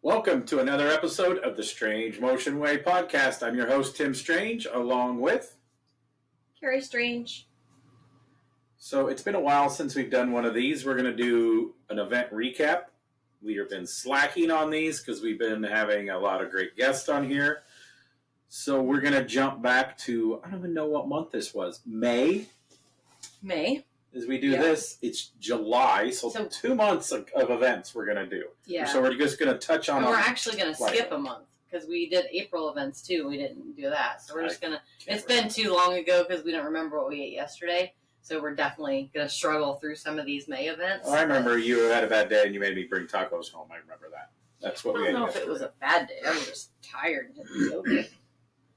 Welcome to another episode of the Strange Motion Way podcast. I'm your host, Tim Strange, along with Carrie Strange. So it's been a while since we've done one of these. We're going to do an event recap. We have been slacking on these because we've been having a lot of great guests on here. So we're going to jump back to, I don't even know what month this was, May? As we do this, it's July, so 2 months of events we're going to do. Yeah. So we're just going to touch on... And we're actually going to skip a month, because we did April events too. We didn't do that. So we're just going to... It's been too long ago because we don't remember what we ate yesterday. So we're definitely going to struggle through some of these May events. Oh, I remember you had a bad day and you made me bring tacos home. I remember that. That's what we ate yesterday. I don't know if it was a bad day. I was just tired and didn't feel good. It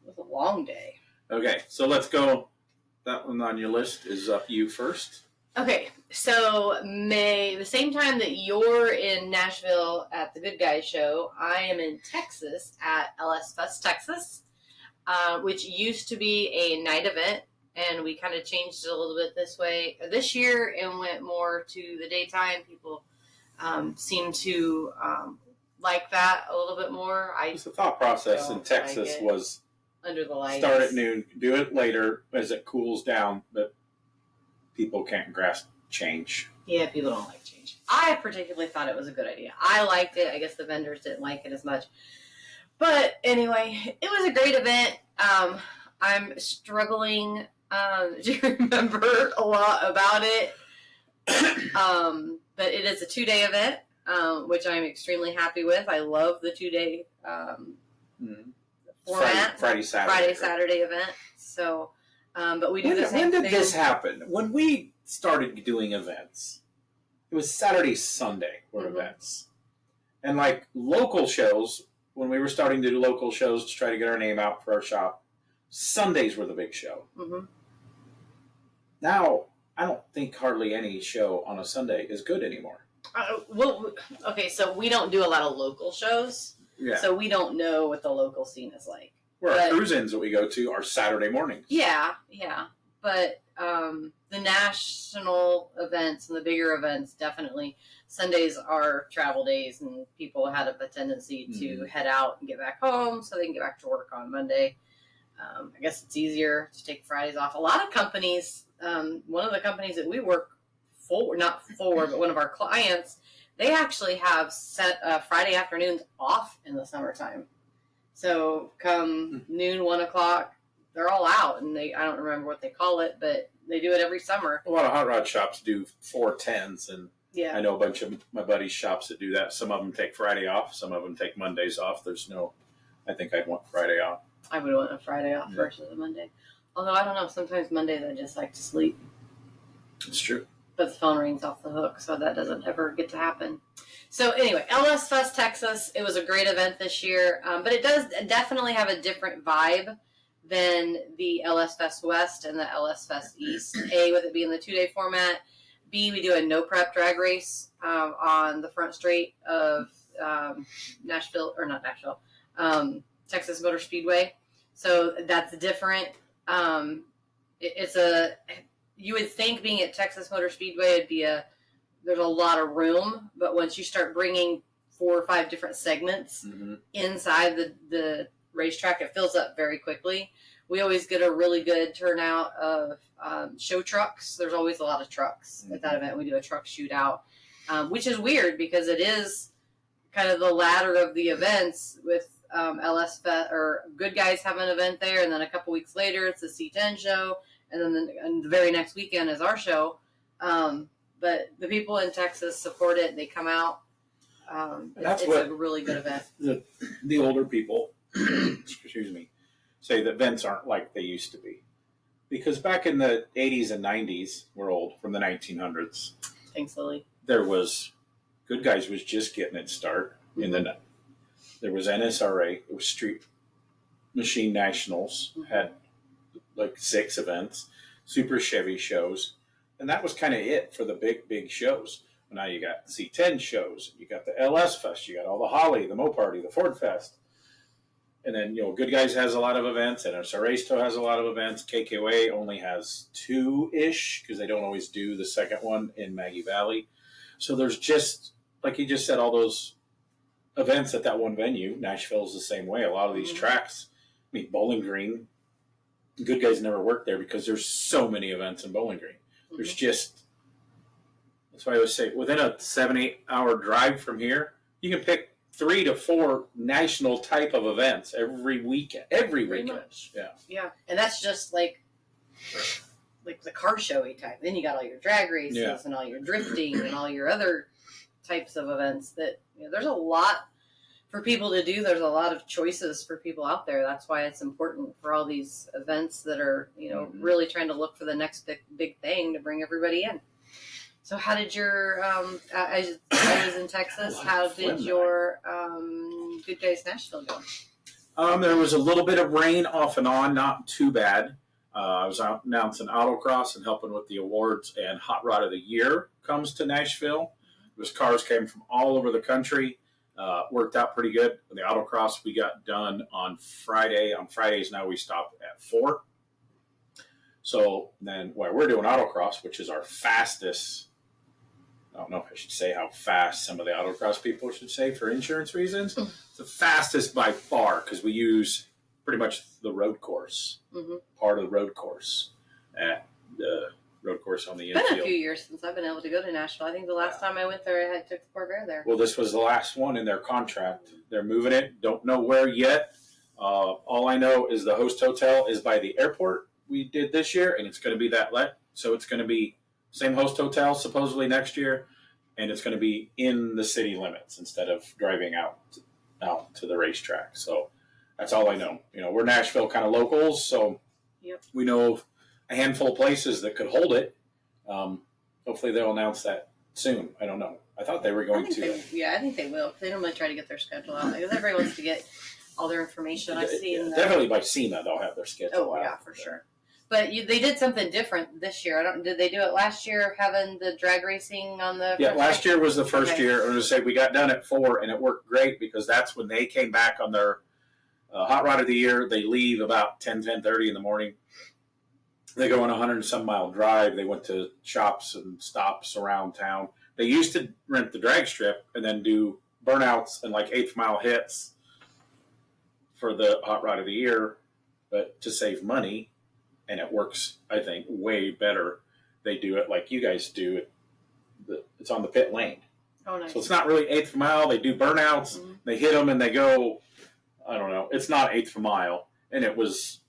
was a long day. Okay, so let's go... That one on your list is up you first. Okay, so May, the same time that you're in Nashville at the Good Guys show, I am in Texas at LS Fest Texas, which used to be a night event, and we kind of changed it a little bit this year, and went more to the daytime. People seem to like that a little bit more. The thought process in Texas was under the lights. Start at noon, do it later as it cools down, but people can't grasp change. Yeah, people don't like change. I particularly thought it was a good idea. I liked it. I guess the vendors didn't like it as much. But anyway, it was a great event. I'm struggling to remember a lot about it. But it is a 2-day event, which I'm extremely happy with. I love the 2-day format. Friday, Saturday event. So, but we do the same thing. When did this happen? When we started doing events, it was Saturday, Sunday were events. And like local shows, when we were starting to do local shows to try to get our name out for our shop, Sundays were the big show. Mm-hmm. Now, I don't think hardly any show on a Sunday is good anymore. Okay, so we don't do a lot of local shows. Yeah. So we don't know what the local scene is like. Where our cruise-ins that we go to are Saturday mornings. Yeah. But the national events and the bigger events, definitely, Sundays are travel days, and people have a tendency to head out and get back home so they can get back to work on Monday. I guess it's easier to take Fridays off. A lot of companies, one of the companies that we work for, but one of our clients, they actually have set Friday afternoons off in the summertime. So come noon, 1 o'clock, they're all out, and I don't remember what they call it, but they do it every summer. A lot of hot rod shops do 410s, and I know a bunch of my buddies' shops that do that. Some of them take Friday off, some of them take Mondays off. I think I'd want Friday off. I would want a Friday off versus a Monday. Although, I don't know, sometimes Mondays I just like to sleep. It's true. But the phone rings off the hook, so that doesn't ever get to happen. So anyway, LS Fest Texas, it was a great event this year, but it does definitely have a different vibe than the LS Fest West and the LS Fest East. A, with it being the 2-day format. B, we do a no prep drag race on the front straight of Texas Motor Speedway. So that's different. You would think being at Texas Motor Speedway, there's a lot of room, but once you start bringing 4 or 5 different segments inside the racetrack, it fills up very quickly. We always get a really good turnout of show trucks. There's always a lot of trucks at that event. We do a truck shootout, which is weird because it is kind of the ladder of the events with LS Fest, or Good Guys have an event there, and then a couple weeks later it's the C10 show, and then the very next weekend is our show. But the people in Texas support it. They come out. It's a really good event. The older people, excuse me, say the events aren't like they used to be. Because back in the 80s and 90s, we're old, from the 1900s. Thanks, Lily. There was, Good Guys was just getting its start. There was NSRA. It was Street Machine Nationals. Had like 6 events. Super Chevy shows. And that was kind of it for the big shows. Now you got C10 shows. You got the LS Fest. You got all the Holly, the Mo Party, the Ford Fest. And then, Good Guys has a lot of events. And NSRA has a lot of events. KKOA only has 2-ish because they don't always do the second one in Maggie Valley. So there's just, like you just said, all those events at that one venue. Nashville's the same way. A lot of these Mhm. tracks, I mean, Bowling Green, Good Guys never work there because there's so many events in Bowling Green. There's just, that's why I always say, within a 7-8 hour drive from here, you can pick 3 to 4 national type of events every weekend. Every Pretty weekend. much. Yeah. Yeah. And that's just like the car showy type. Then you got all your drag races and all your drifting and all your other types of events that, there's a lot for people to do. There's a lot of choices for people out there. That's why it's important for all these events that are, really trying to look for the next big thing to bring everybody in. So how did your, I was in Texas, how did your Good Guys Nashville go? There was a little bit of rain off and on, not too bad. I was out announcing autocross and helping with the awards, and Hot Rod of the Year comes to Nashville. Those cars came from all over the country. Worked out pretty good. The autocross we got done on Friday. On Fridays now we stop at 4. So then while we're doing autocross, which is our fastest, I don't know if I should say how fast some of the autocross people should say for insurance reasons. It's the fastest by far because we use pretty much the road course, part of the road course at the road course on the infield. It's been a few years since I've been able to go to Nashville. I think the last time I went there, I took the Corvair there. Well, this was the last one in their contract. They're moving it. Don't know where yet. All I know is the host hotel is by the airport we did this year, and it's going to be that so it's going to be same host hotel supposedly next year, and it's going to be in the city limits instead of driving out to the racetrack. So that's all I know. We're Nashville kind of locals, so we know of a handful of places that could hold it. Hopefully they'll announce that soon. I don't know. I thought they were going to. I think they will. They normally try to get their schedule out because everybody wants to get all their information. I've seen definitely by SEMA they'll have their schedule. Oh yeah, for sure. But they did something different this year. Did they do it last year, having the drag racing on the? Yeah, last year was the first year. I was going to say we got done at 4, and it worked great because that's when they came back on their Hot Rod of the Year. They leave about 10:30 in the morning. They go on a 100-some mile drive. They went to shops and stops around town. They used to rent the drag strip and then do burnouts and like 8th mile hits for the Hot Rod of the Year, but to save money, and it works, I think, way better. They do it like you guys do it. It's on the pit lane. Oh, nice. So it's not really 8th mile. They do burnouts. Mm-hmm. They hit them and they go, I don't know. It's not 8th mile. And it was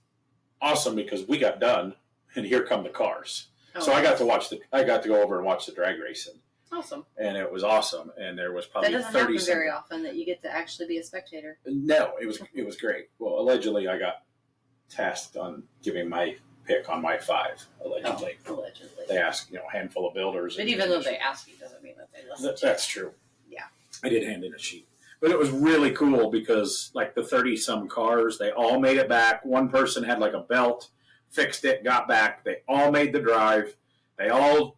awesome because we got done and here come the cars. Oh, so nice. I got to go over and watch the drag racing. Awesome. And it was awesome. And there was probably 30 That doesn't happen very often that you get to actually be a spectator. No, it was great. Well, allegedly I got tasked on giving my pick on my 5, allegedly. Oh, allegedly. They asked, a handful of builders. But even though they ask you doesn't mean that they listen to you. That's true. Yeah. I did hand in a sheet. But it was really cool because like the 30-some cars, they all made it back. One person had like a belt, fixed it, got back. They all made the drive. They all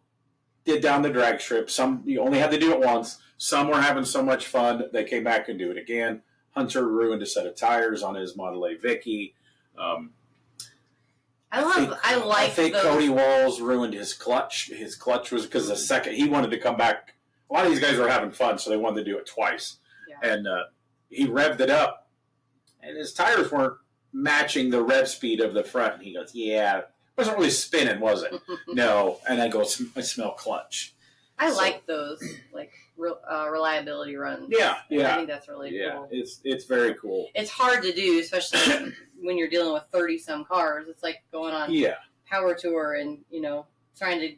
did down the drag strip. Some, you only had to do it once. Some were having so much fun, they came back and do it again. Hunter ruined a set of tires on his Model A Vicky. I think those. Cody Walls ruined his clutch. His clutch was because the second he wanted to come back. A lot of these guys were having fun, so they wanted to do it twice. Yeah. And he revved it up, and his tires weren't matching the rev speed of the front. And he goes, "Yeah, it wasn't really spinning, was it?" No. And I go, "I smell clutch." I like those reliability runs. Yeah. I think that's really cool. It's very cool. It's hard to do, especially when you're dealing with 30-some cars. It's like going on Power Tour and, trying to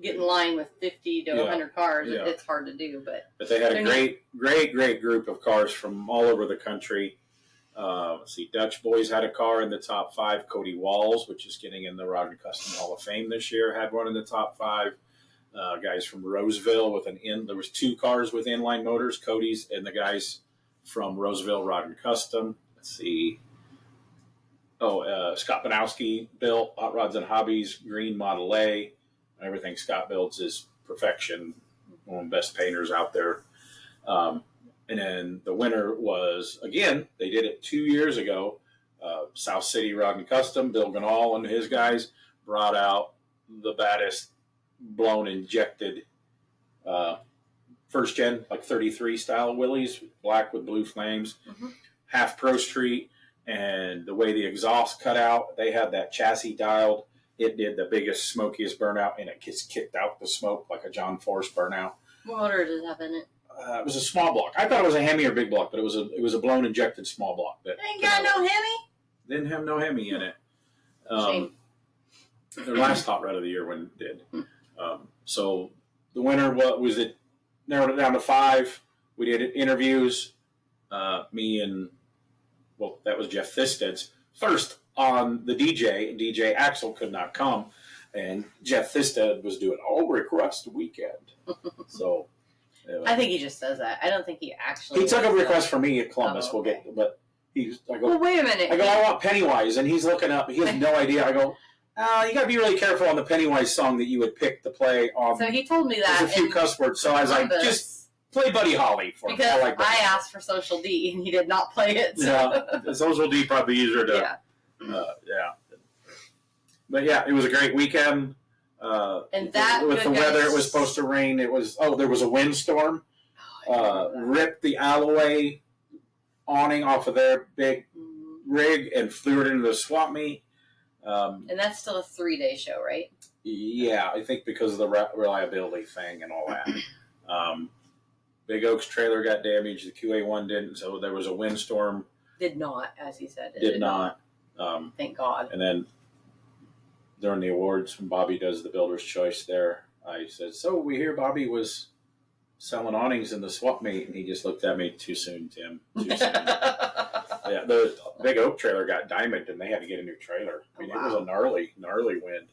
get in line with 50 to 100 cars. Yeah. It's hard to do. But they had a great group of cars from all over the country. Let's see, Dutch Boys had a car in the top 5. Cody Walls, which is getting in the Rod and Custom Hall of Fame this year, had one in the top 5. Guys from Roseville there was 2 cars with inline motors, Cody's and the guys from Roseville Rod and Custom. Let's see. Scott Banowski built Hot Rods and Hobbies, green Model A. Everything Scott builds is perfection. One of the best painters out there. And then the winner was, again, they did it 2 years ago. South City Rod and Custom, Bill Ganal and his guys brought out the baddest blown injected first gen, like 33 style wheelies, black with blue flames, half Pro Street, and the way the exhaust cut out, they had that chassis dialed. It did the biggest, smokiest burnout, and it just kicked out the smoke like a John Force burnout. What motor did it have in it? It was a small block. I thought it was a Hemi or big block, but it was a blown injected small block. That ain't got no Hemi. Didn't have no Hemi in it. Shame. Their last hot rod of the year when it did. So the winner, what was it? Narrowed it down to 5. We did interviews. Me and that was Jeff Thisted's first on the DJ. DJ Axel could not come, and Jeff Thisted was doing all request weekend. So. I think he just says that. I don't think he actually. He took a request for me at Columbus. Oh, okay. I go. Well, wait a minute. I go. I want Pennywise, and he's looking up. He has no idea. I go. You got to be really careful on the Pennywise song that you would pick to play on. So he told me that. There's a few cuss words. So I was like, just play Buddy Holly for me. Because I asked for Social D, and he did not play it. So. Yeah, Social D probably easier to. Yeah. But yeah, it was a great weekend. And that with the weather, it was supposed to rain. There was a windstorm. Ripped the Alloway awning off of their big rig and flew it into the swap meet. And that's still a 3-day show, right? Yeah, I think because of the reliability thing and all that. Big Oak's trailer got damaged. The QA1 didn't, so there was a windstorm. Did not, as he said. Did not. Thank God. And then during the awards, when Bobby does the Builder's Choice there, I said, so we hear Bobby was selling awnings in the swap meet, and he just looked at me, too soon, Tim. Too soon. Yeah, the Big Oak trailer got diamonded, and they had to get a new trailer. I mean, It was a gnarly wind.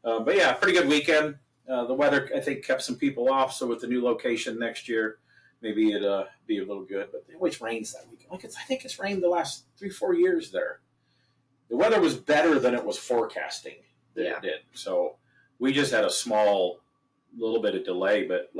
But yeah, pretty good weekend. The weather, I think, kept some people off, so with the new location next year, maybe it'd be a little good. But it always rains that weekend. I think it's rained the last 3-4 years there. The weather was better than it was forecasting. It did. So we just had a small little bit of delay, but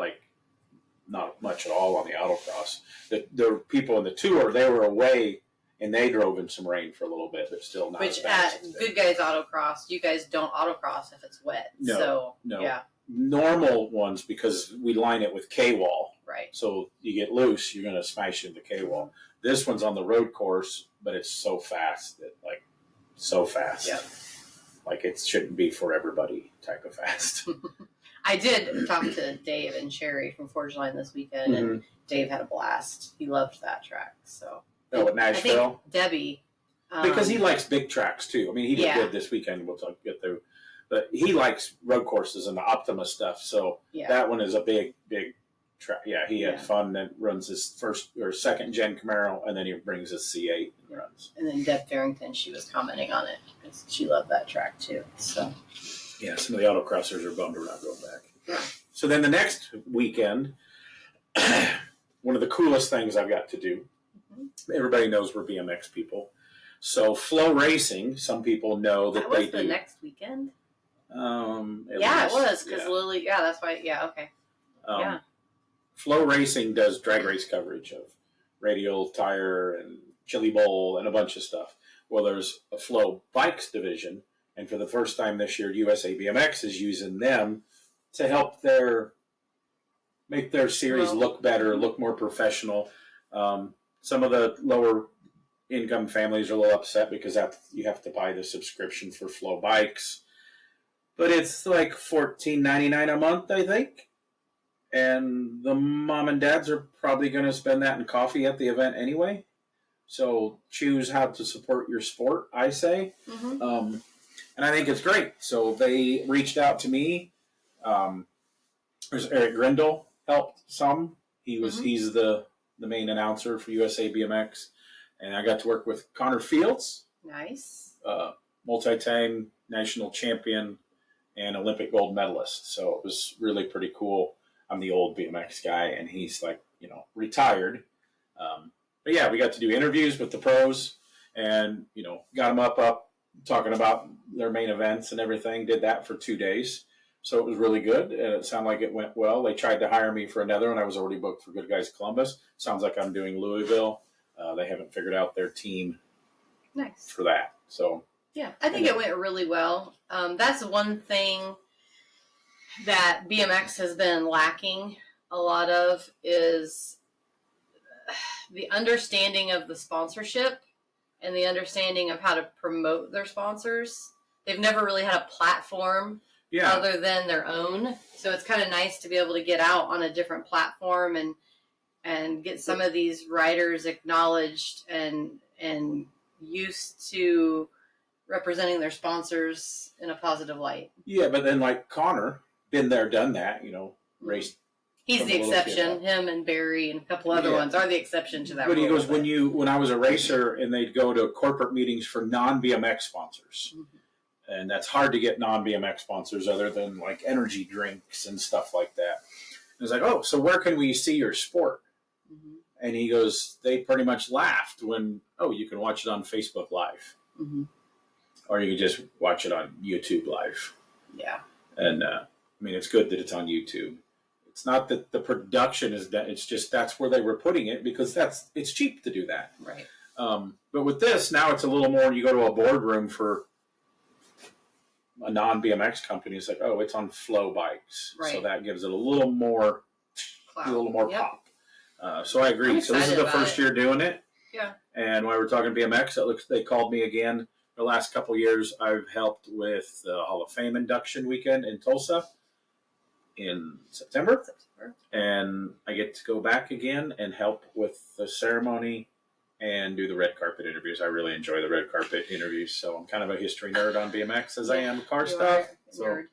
not much at all on the autocross. The people in the tour, they were away and they drove in some rain for a little bit, but still not. Which as bad at Good Guys Autocross, you guys don't autocross if it's wet. No. Yeah. Normal ones, because we line it with K-wall. Right. So you get loose, you're going to smash into K-wall. This one's on the road course, but it's so fast so fast. Yeah. It shouldn't be for everybody type of fast. I did talk to Dave and Sherry from Forge Line this weekend, and Dave had a blast. He loved that track. So. At Nashville? I think Debbie. Because he likes big tracks, too. I mean, he did good this weekend. We'll get through. But he likes road courses and the Optima stuff. So that one is a big, big track. Yeah, he had fun and runs his first or second gen Camaro, and then he brings his C8 and runs. And then Deb Farrington, she was commenting on it because she loved that track, too. So. Yeah, some of the autocrossers are bummed we're not going back. Yeah. So then the next weekend, one of the coolest things I've got to do, everybody knows we're BMX people. So Flow Racing, some people know that they do. That was the next weekend? It was, was, because Lily, that's why, okay. Flow Racing does drag race coverage of Radial Tire and Chili Bowl and a bunch of stuff. Well, there's a Flow Bikes division, and for the first time this year, USA BMX is using them to help make their series look better, look more professional. Some of the lower income families are a little upset because you have to buy the subscription for Flow Bikes. But it's like $14.99 a month, I think. And the mom and dads are probably going to spend that in coffee at the event anyway. So choose how to support your sport, I say. And I think it's great. So they reached out to me. There's Eric Grindle helped some. He's the main announcer for USA BMX. And I got to work with Connor Fields. Nice. Multi-time national champion and Olympic gold medalist. So it was really pretty cool. I'm the old BMX guy, and he's retired. But yeah, we got to do interviews with the pros and, got them up talking about their main events and everything. Did that for 2 days. So it was really good. And it sounded like it went well. They tried to hire me for another one. I was already booked for Good Guys Columbus. Sounds like I'm doing Louisville. They haven't figured out their team for that. So yeah, I think it went really well. That's one thing that BMX has been lacking a lot of is the understanding of the sponsorship and the understanding of how to promote their sponsors. They've never really had a platform other than their own. So it's kind of nice to be able to get out on a different platform and get some of these riders acknowledged and used to representing their sponsors in a positive light. Yeah, but then like Connor, been there, done that, raced. He's the exception. Him and Barry and a couple other ones are the exception to that. But he goes, when I was a racer and they'd go to corporate meetings for non-BMX sponsors. Mm-hmm. And that's hard to get non-BMX sponsors other than like energy drinks and stuff like that. And it's like, oh, so where can we see your sport? Mm-hmm. And he goes, they pretty much laughed when, you can watch it on Facebook Live. Mm-hmm. Or you can just watch it on YouTube Live. Yeah. And, it's good that it's on YouTube. It's not that the production is that, it's just that's where they were putting it because it's cheap to do that. Right. But with this, now it's a little more, you go to a boardroom for a non-BMX company, it's like, it's on Flow bikes. Right. So that gives it a little more pop. So I agree. So this is the first year doing it. Yeah. And when we were talking BMX, they called me again. The last couple of years, I've helped with the Hall of Fame induction weekend in Tulsa in September. And I get to go back again and help with the ceremony and do the red carpet interviews. I really enjoy the red carpet interviews. So I'm kind of a history nerd on BMX as I am car stuff. So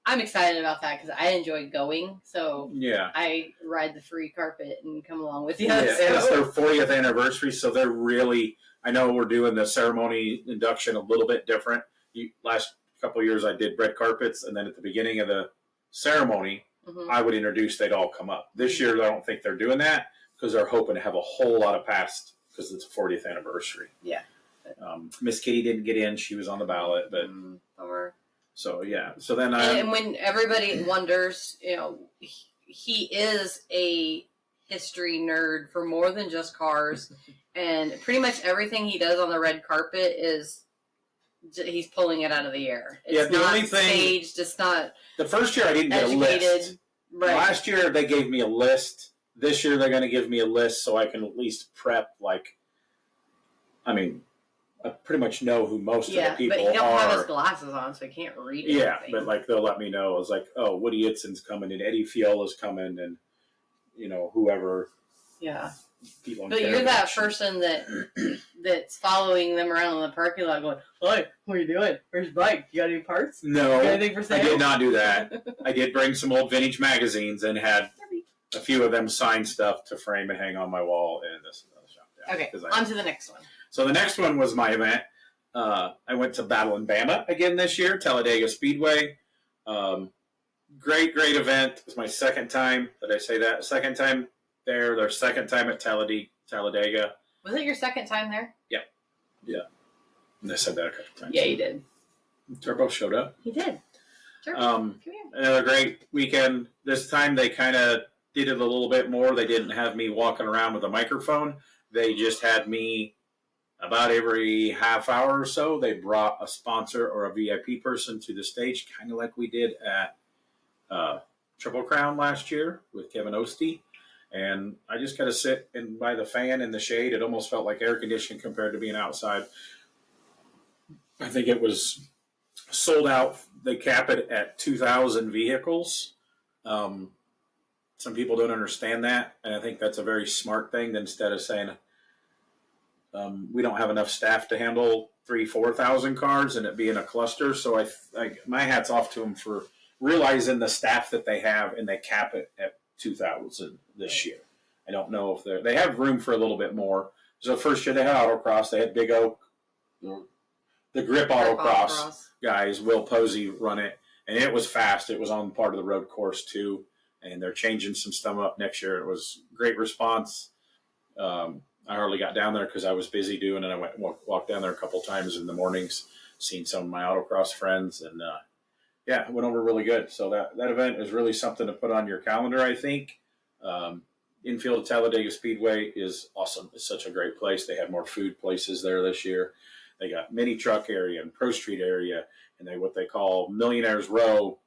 I'm excited about that because I enjoy going. So yeah, I ride the free carpet and come along with you. Yeah, it's their 40th anniversary. So they're really, I know we're doing the ceremony induction a little bit different. Last couple of years I did red carpets, and then at the beginning of the ceremony, I would introduce, they'd all come up. This year I don't think they're doing that because they're hoping to have a whole lot of past because it's a 40th anniversary. Yeah. Miss Kitty didn't get in. She was on the ballot, but so yeah. So then and when everybody wonders, he is a history nerd for more than just cars, and pretty much everything he does on the red carpet is he's pulling it out of the air. It's the not only thing staged. It's not. The first year I didn't get a list. Right. Last year they gave me a list. This year they're going to give me a list so I can at least prep. I pretty much know who most of the people are. But he don't have his glasses on, so he can't read anything. Yeah, but they'll let me know. It's like, Woody Itzon's coming and Eddie Fiola's coming and whoever. Yeah. But you're that person that's following them around in the parking lot going, "Hey, what are you doing? Where's your bike? You got any parts? No, got anything for sale?" I did not do that. I did bring some old vintage magazines and had a few of them signed stuff to frame and hang on my wall in this shop. Yeah, okay, on to the next one. So the next one was my event. I went to Battle in Bama again this year, Talladega Speedway. Great event. It's my second time. Did I say that? Second time there. Their second time at Talladega. Was it your second time there? Yeah. And I said that a couple times. Yeah, you did. Turbo showed up. He did. Sure. Another great weekend. This time they kind of did it a little bit more. They didn't have me walking around with a microphone. They just had me about every half hour or so. They brought a sponsor or a VIP person to the stage, kind of like we did at Triple Crown last year with Kevin Ostie. And I just got to sit by the fan in the shade. It almost felt like air conditioning compared to being outside. I think it was sold out. They cap it at 2,000 vehicles. Some people don't understand that, and I think that's a very smart thing. Instead of saying we don't have enough staff to handle 3,000-4,000 cars and it being a cluster. So my hat's off to them for realizing the staff that they have, and they cap it at 2,000 this year. I don't know if they have room for a little bit more. So first year they had autocross. They had Big Oak, the grip autocross guys. Will Posey run it, and it was fast. It was on part of the road course too, and they're changing some stuff up next year. It was great response. I hardly got down there because I was busy doing it. I went walked down there a couple times in the mornings, seen some of my autocross friends, and it went over really good. So that event is really something to put on your calendar, I think. Infield at Talladega Speedway is awesome. It's such a great place. They have more food places there this year. They got mini truck area and Pro Street area, and what they call Millionaires Row.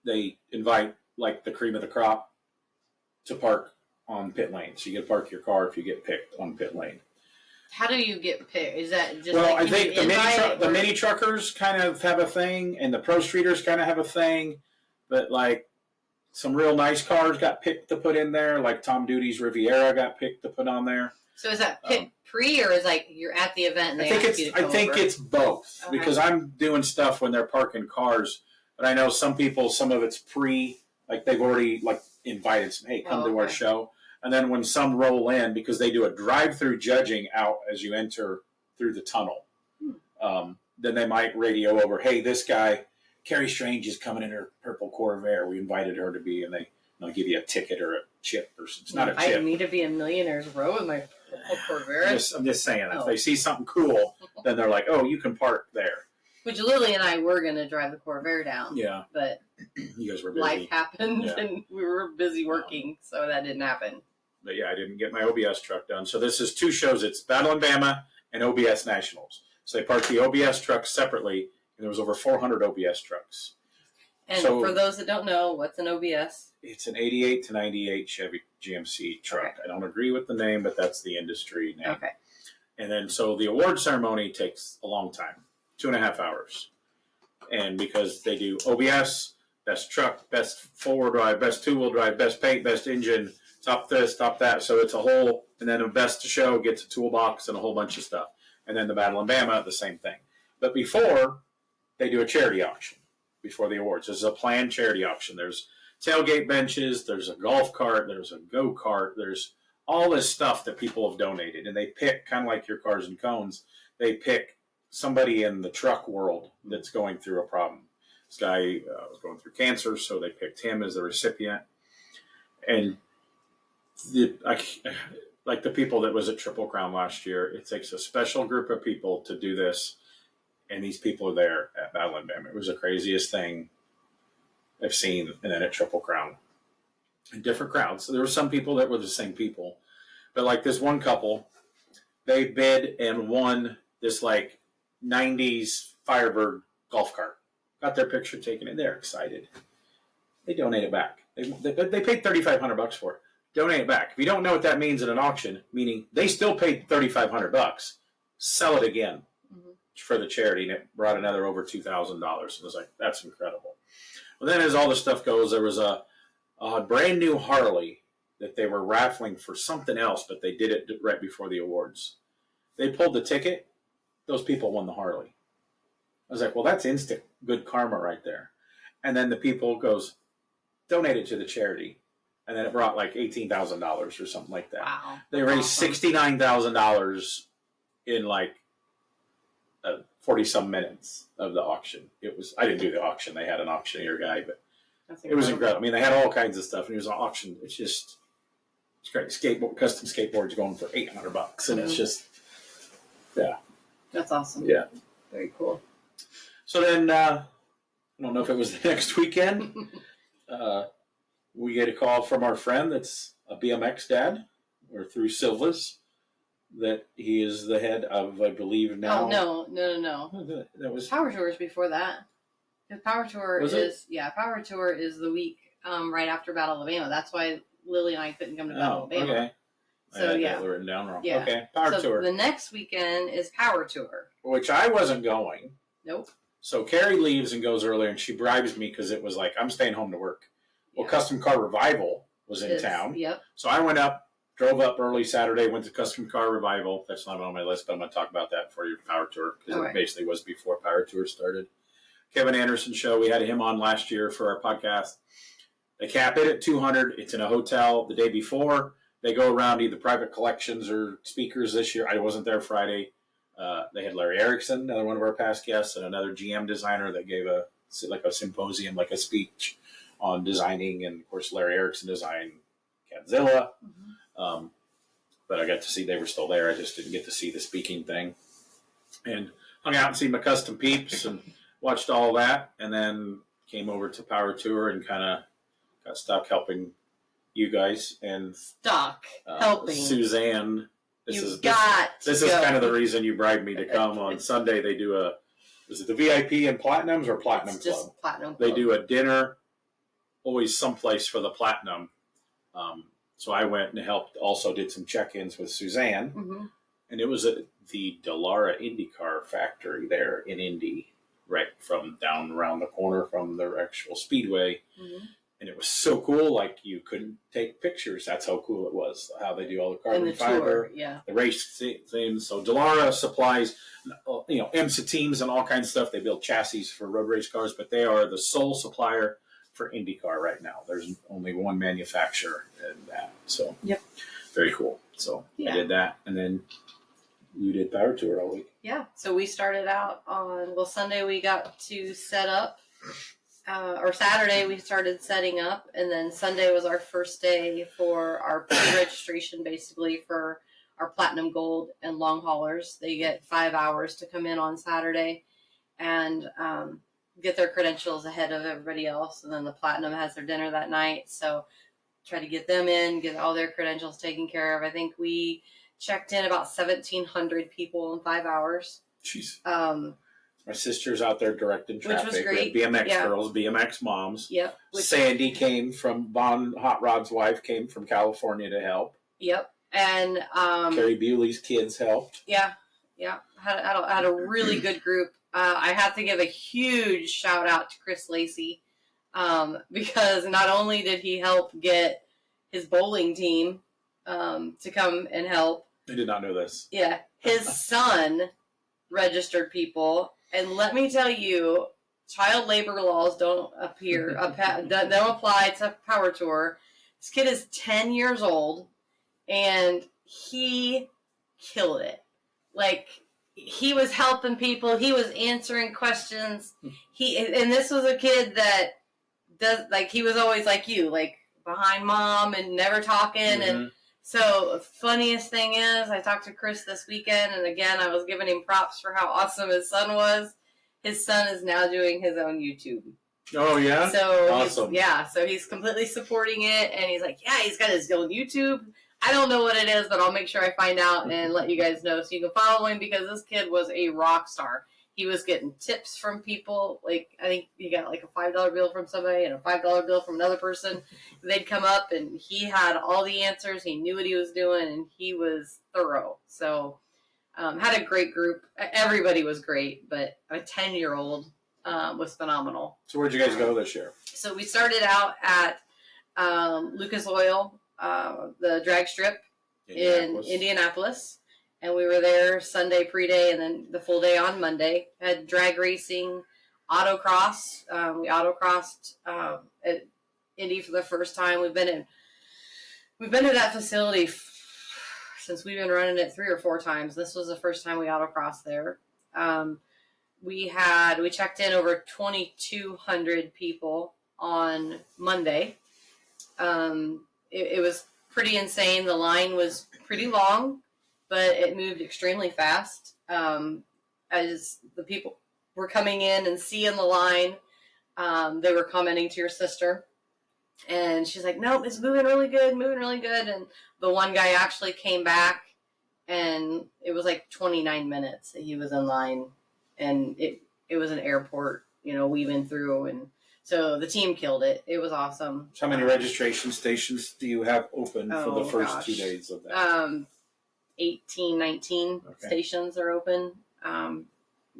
They invite like the cream of the crop to park on pit lane. So you get to park your car if you get picked on pit lane. How do you get picked? Is that just well? like I think the mini truckers kind of have a thing, and the pro streeters kind of have a thing, but like some real nice cars got picked to put in there. Like Tom Duty's Riviera got picked to put on there. So is that pit pre, or is like you're at the event and they ask you to come I think over? it's both, okay. because I'm doing stuff when they're parking cars, but I know some people, some of it's pre, like they've already like invited some, hey, come to our show. And then when some roll in, because they do a drive-through judging out as you enter through the tunnel, then they might radio over, hey, this guy, Carrie Strange, is coming in her purple Corvair. We invited her to be, and they'll give you a ticket or a chip or something. It's not a chip. I need to be in Millionaire's Row with my purple Corvair. I'm just saying, if they see something cool, then they're like, oh, you can park there. Which Lily and I were going to drive the Corvair down. Yeah. But you guys were busy. Life happened, and we were busy working, so that didn't happen. But yeah, I didn't get my OBS truck done. So this is two shows. It's Battle in Bama and OBS Nationals. So they parked the OBS trucks separately, and there was over 400 OBS trucks. And so, for those that don't know, what's an OBS? It's an 88 to 98 Chevy GMC truck. Okay. I don't agree with the name, but that's the industry name. Okay. And then so the award ceremony takes a long time, 2.5 hours. And because they do OBS, best truck, best four-wheel drive, best two-wheel drive, best paint, best engine, top this, top that. So it's a whole, and then the best to show gets a toolbox and a whole bunch of stuff. And then the Battle in Bama, the same thing. But before, they do a charity auction before the awards. This is a planned charity auction. There's tailgate benches, there's a golf cart, there's a go-kart, there's all this stuff that people have donated. And they pick, kind of like your cars and cones, they pick somebody in the truck world that's going through a problem. This guy was going through cancer, so they picked him as the recipient. And like the people that was at Triple Crown last year, it takes a special group of people to do this, and these people are there at Battle in Bama. It was the craziest thing I've seen, and then at Triple Crown. In different crowds. So there were some people that were the same people. But like this one couple, they bid and won this like 90s Firebird golf cart. Got their picture taken, and they're excited. They donate it back. They paid $3,500 for it. Donate it back. If you don't know what that means in an auction, meaning they still paid $3,500, sell it again for the charity, and it brought another over $2,000. It was like, that's incredible. Well, then as all this stuff goes, there was a brand new Harley that they were raffling for something else, but they did it right before the awards. They pulled the ticket. Those people won the Harley. I was like, well, that's instant good karma right there. And then the people goes, donate it to the charity. And then it brought like $18,000 or something like that. Wow. They raised $69,000 in like 40-some minutes of the auction. It was, I didn't do the auction. They had an auctioneer guy, but it was incredible. I mean, they had all kinds of stuff, and it was an auction. It's just, it's great. Custom skateboards going for $800, and it's just, yeah. That's awesome. Yeah. Very cool. So then, I don't know if it was the next weekend, we get a call from our friend that's a BMX dad, or through Silva's, that he is the head of, I believe now. Oh, no. That was Power Tours before that. Because Power Tour Power Tour is the week right after Battle of Bama. That's why Lily and I couldn't come to Battle of Bama. Okay. So, I had that written down wrong. Yeah. Okay, Power Tour. The next weekend is Power Tour. Which I wasn't going. Nope. So Carrie leaves and goes earlier, and she bribes me because it was like, I'm staying home to work. Well, Custom Car Revival was in town. Yep. So I drove up early Saturday, went to Custom Car Revival. That's not on my list, but I'm going to talk about that for your Power Tour, because it basically was before Power Tour started. Kevin Anderson show, we had him on last year for our podcast. They cap it at 200. It's in a hotel the day before. They go around either private collections or speakers this year. I wasn't there Friday. They had Larry Erickson, another one of our past guests, and another GM designer that gave a symposium, like a speech on designing. And of course, Larry Erickson designed Catzilla. But I got to see they were still there. I just didn't get to see the speaking thing. And hung out and seen my custom peeps and watched all that. And then came over to Power Tour and kind of got stuck helping you guys and helping Suzanne. This is kind of the reason you bribed me to come. On Sunday they do is it the VIP and Platinums or Platinum it's Club? Just Platinum Club. They do a dinner, always someplace for the Platinum. So I went and helped, also did some check-ins with Suzanne. Mm-hmm. And it was at the Dallara IndyCar factory there in Indy, right from down around the corner from the actual speedway. Mm-hmm. And it was so cool, like you couldn't take pictures. That's how cool it was, how they do all the carbon fiber, the race things. So Dallara supplies, IMSA teams and all kinds of stuff. They build chassis for road race cars, but they are the sole supplier for IndyCar right now. There's only one manufacturer in that. So very cool. So I did that, and then you did Power Tour all week. Yeah. So we started out on, Sunday we got to set up, or Saturday we started setting up, and then Sunday was our first day for our pre-registration, basically for our platinum, gold, and long haulers. They get 5 hours to come in on Saturday and get their credentials ahead of everybody else, and then the platinum has their dinner that night. So try to get them in, get all their credentials taken care of. I think we checked in about 1,700 people in 5 hours. Jeez. My sister's out there directing traffic. Which was great. We had BMX girls, BMX moms. Yep. Sandy came from Von Hot Rod's wife came from California to help. Yep. And Carrie Bewley's kids helped. Yeah. Had a really good group. I have to give a huge shout out to Chris Lacey, because not only did he help get his bowling team to come and help. I did not know this. Yeah. His son registered people. And let me tell you, child labor laws don't apply to Power Tour. This kid is 10 years old, and he killed it. Like, he was helping people. He was answering questions. And this was a kid that does, like, he was always like you, like behind mom and never talking. Mm-hmm. And so funniest thing is, I talked to Chris this weekend, and again, I was giving him props for how awesome his son was. His son is now doing his own YouTube. Oh, yeah? So awesome. So he's completely supporting it, and he's like, yeah, he's got his own YouTube. I don't know what it is, but I'll make sure I find out and let you guys know so you can follow him, because this kid was a rock star. He was getting tips from people. Like, I think he got like a $5 bill from somebody and a $5 bill from another person. They'd come up, and he had all the answers. He knew what he was doing, and he was thorough. So, had a great group. Everybody was great, but a 10-year-old was phenomenal. So where'd you guys go this year? So we started out at Lucas Oil, the drag strip in Indianapolis. And we were there Sunday pre-day, and then the full day on Monday. Had drag racing, autocross. We autocrossed at Indy for the first time. We've been to that facility since we've been running it 3 or 4 times. This was the first time we autocrossed there. We checked in over 2,200 people on Monday. It was pretty insane. The line was pretty long, but it moved extremely fast. As the people were coming in and seeing the line, they were commenting to your sister. And she's like, nope, it's moving really good. And the one guy actually came back, and it was like 29 minutes that he was in line. And it was an airport, weaving through. And so the team killed it. It was awesome. So how many registration stations do you have open for the first 2 days of that? 18, 19 stations are open,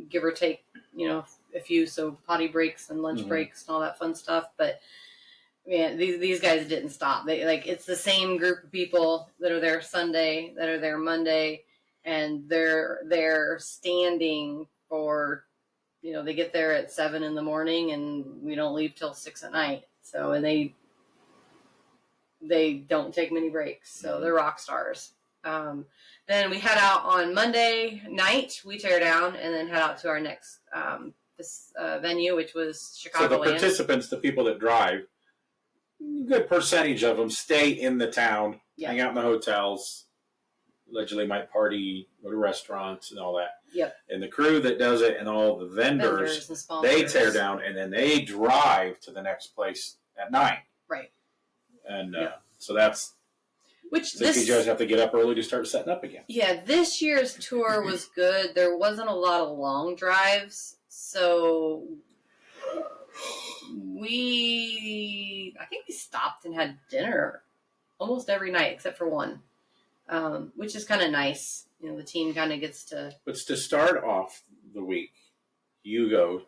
give or take, a few, so potty breaks and lunch breaks and all that fun stuff. But man, these guys didn't stop. It's the same group of people that are there Sunday, that are there Monday, and they're standing for, they get there at 7 in the morning, and we don't leave till 6 at night. So, and they don't take many breaks. So they're rock stars. Then we head out on Monday night. We tear down and then head out to our next venue, which was Chicagoland. So the participants, the people that drive, a good percentage of them stay in the town, hang out in the hotels, allegedly might party, go to restaurants and all that. Yep. And the crew that does it and all the vendors and they tear down, and then they drive to the next place at 9. Right. And so that's... So you guys have to get up early to start setting up again. Yeah, this year's tour was good. There wasn't a lot of long drives, so I think we stopped and had dinner almost every night except for one, which is kind of nice. You know, the team kind of gets to. But to start off the week, you go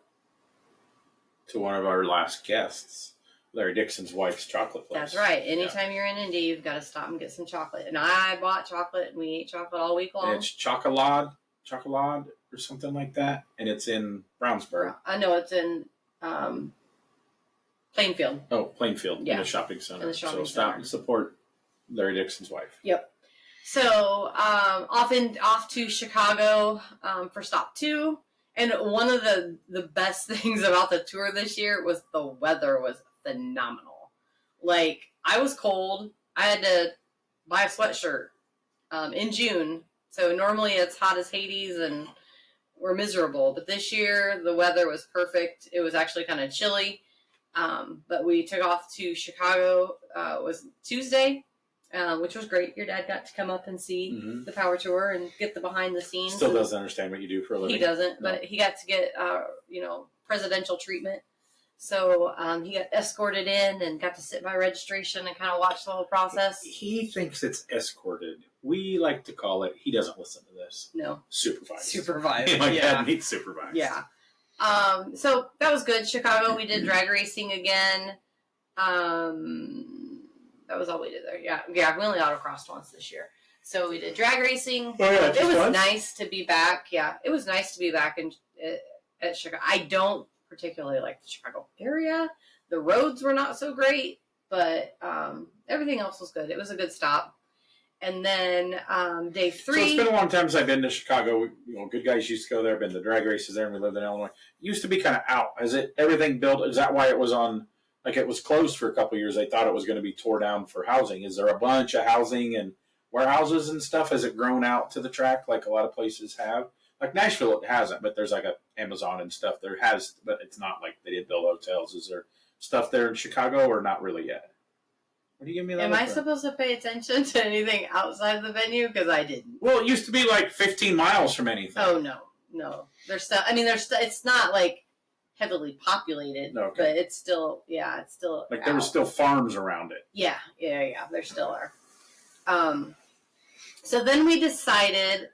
to one of our last guests, Larry Dixon's wife's chocolate place. That's right. Anytime you're in Indy, you've got to stop and get some chocolate. And I bought chocolate, and we ate chocolate all week long. And it's chocolate or something like that, and it's in Brownsburg. I know it's in Plainfield. Oh, Plainfield, yeah. In the shopping center. In the shopping so stop center. and support Larry Dixon's wife. Yep. So off to Chicago for stop 2. And one of the best things about the tour this year was the weather was phenomenal. Like, I was cold. I had to buy a sweatshirt in June. So normally it's hot as Hades and we're miserable. But this year the weather was perfect. It was actually kind of chilly. But we took off to Chicago. It was Tuesday. Which was great. Your dad got to come up and see the power tour and get the behind the scenes. Still doesn't understand what you do for a living. He doesn't, but he got to get presidential treatment. So he got escorted in and got to sit by registration and kind of watch the whole process. He thinks it's escorted. We like to call it. He doesn't listen to this. No, supervised. My dad needs supervised. Yeah. So that was good. Chicago, we did drag racing again. That was all we did there. Yeah, we only autocrossed once this year. So we did drag racing. Oh, yeah, it was nice to be back. Yeah, it was nice to be back at Chicago. I don't particularly like the Chicago area. The roads were not so great, but everything else was good. It was a good stop. And then day 3. So it's been a long time since I've been to Chicago. Good Guys used to go there. Been the drag races there, and we lived in Illinois. It used to be kind of out. Is everything built? Is that why it was on? Like, it was closed for a couple of years. They thought it was going to be tore down for housing. Is there a bunch of housing and warehouses and stuff? Has it grown out to the track like a lot of places have? Like Nashville, it hasn't, but there's like a Amazon and stuff. There has, but it's not like they did build hotels. Is there stuff there in Chicago or not really yet? What do you give me that? Am I supposed to pay attention to anything outside the venue? Because I didn't. Well, it used to be like 15 miles from anything. Oh, no. There's stuff. I mean, it's not like heavily populated, okay. But it's still like there were still farms around it. Yeah, there still are. So then we decided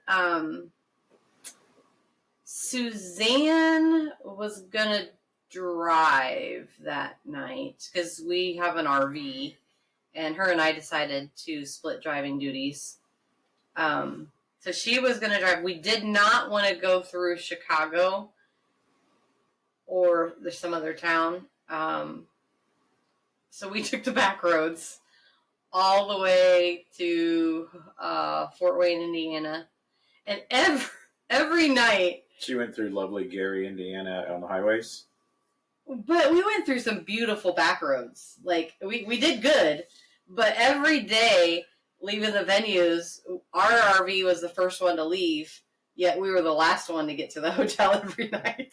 Suzanne was gonna drive that night because we have an RV, and her and I decided to split driving duties. So she was gonna drive. We did not want to go through Chicago or there's some other town. So we took the back roads all the way to Fort Wayne, Indiana. And every night... She went through lovely Gary, Indiana on the highways? But we went through some beautiful back roads. Like, we did good. But every day, leaving the venues, our RV was the first one to leave. Yet we were the last one to get to the hotel every night.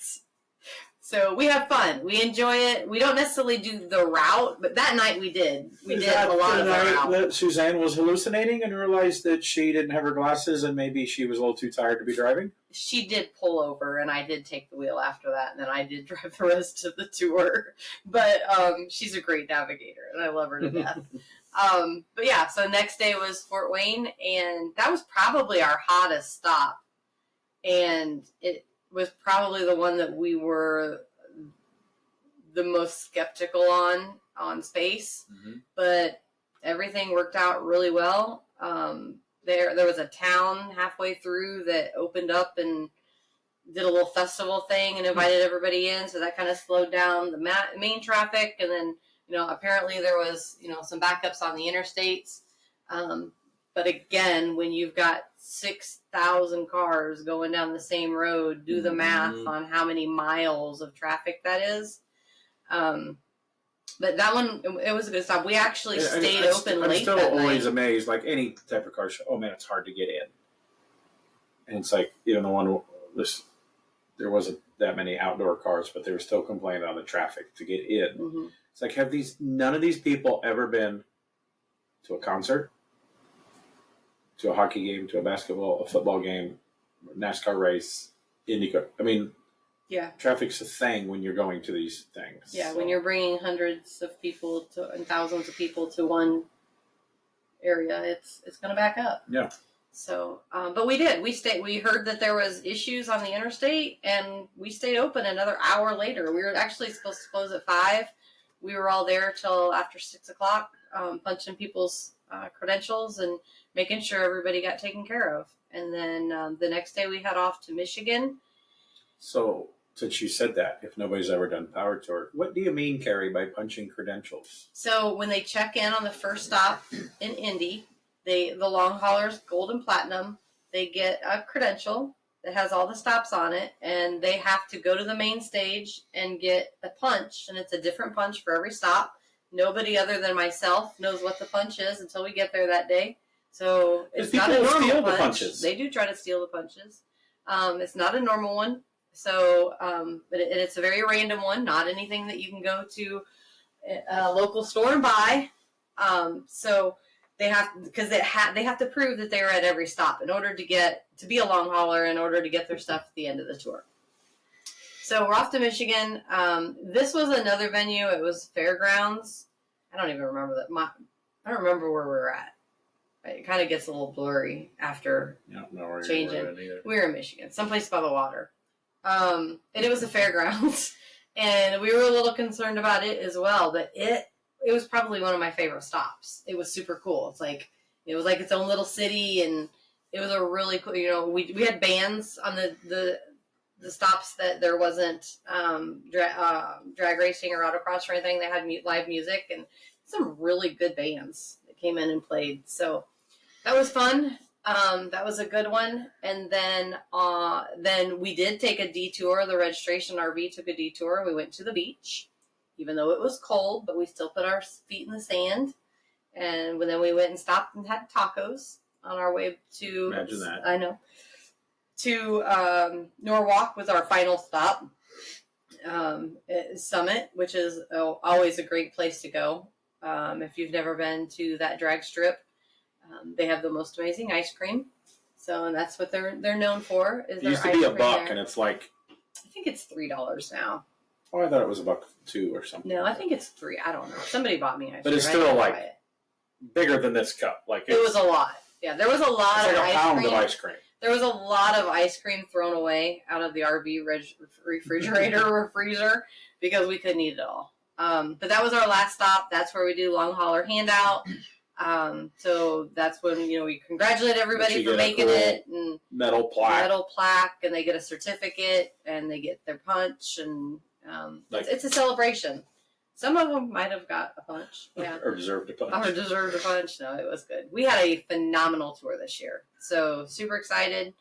So we have fun. We enjoy it. We don't necessarily do the route, but that night we did. We did a lot of the route. That Suzanne was hallucinating and realized that she didn't have her glasses and maybe she was a little too tired to be driving? She did pull over, and I did take the wheel after that, and then I did drive the rest of the tour. But she's a great navigator, and I love her to death. But yeah, so next day was Fort Wayne, and that was probably our hottest stop. And it was probably the one that we were the most skeptical on space, but everything worked out really well. There was a town halfway through that opened up and did a little festival thing and invited everybody in, so that kind of slowed down the main traffic. And then, apparently there was, some backups on the interstates. But again, when you've got 6,000 cars going down the same road, do the math on how many miles of traffic that is. But that one, it was a good stop. We actually stayed open late that night. I'm still always amazed, like any type of car show, oh man, it's hard to get in. And it's like, even the one, there wasn't that many outdoor cars, but they were still complaining on the traffic to get in. It's like, none of these people ever been to a concert, to a hockey game, to a basketball, a football game, NASCAR race, IndyCar? I mean, yeah, traffic's a thing when you're going to these things. Yeah, so when you're bringing hundreds of people and thousands of people to one area, it's going to back up. Yeah. So, but we did. We heard that there was issues on the interstate, and we stayed open another hour later. We were actually supposed to close at 5. We were all there till after 6 o'clock, punching people's credentials and making sure everybody got taken care of. And then the next day we head off to Michigan. So, since you said that, if nobody's ever done Power Tour, what do you mean, Carrie, by punching credentials? So when they check in on the first stop in Indy, the long haulers, gold and platinum, they get a credential that has all the stops on it, and they have to go to the main stage and get a punch, and it's a different punch for every stop. Nobody other than myself knows what the punch is until we get there that day. So it's not a normal punch. Punches. They do try to steal the punches. It's not a normal one. So, but it's a very random one, not anything that you can go to a local store and buy. So they have, because they have to prove that they were at every stop in order to be a long hauler, in order to get their stuff at the end of the tour. So we're off to Michigan. This was another venue. It was Fairgrounds. I don't even remember that. I don't remember where we were at. It kind of gets a little blurry after changing. We were in Michigan, someplace by the water. And it was a fairgrounds, and we were a little concerned about it as well, but it was probably one of my favorite stops. It was super cool. It was like its own little city, and it was a really cool, we had bands on the stops that there wasn't drag racing or autocross or anything. They had live music and some really good bands that came in and played. So that was fun. That was a good one. And then we did take a detour. The registration RV took a detour. We went to the beach, even though it was cold, but we still put our feet in the sand. And then we went and stopped and had tacos on our way to, imagine that. I know, to Norwalk was our final stop. Summit, which is always a great place to go. If you've never been to that drag strip, they have the most amazing ice cream. So, and that's what they're known for. Is it used to be $1, and it's like, I think it's $3 now. Oh, I thought it was $1.02 or something. No, I think it's $3. I don't know. Somebody bought me ice cream. But it's still like bigger than this cup. Like it was a lot. Yeah, there was a lot of like a pound of ice cream. There was a lot of ice cream thrown away out of the RV refrigerator or freezer because we couldn't eat it all. But that was our last stop. That's where we do long hauler handout. So that's when, we congratulate everybody for making it, and metal plaque, and they get a certificate, and they get their punch, and it's a celebration. Some of them might have got a punch. Yeah. Or deserved a punch. No, it was good. We had a phenomenal tour this year. So super excited.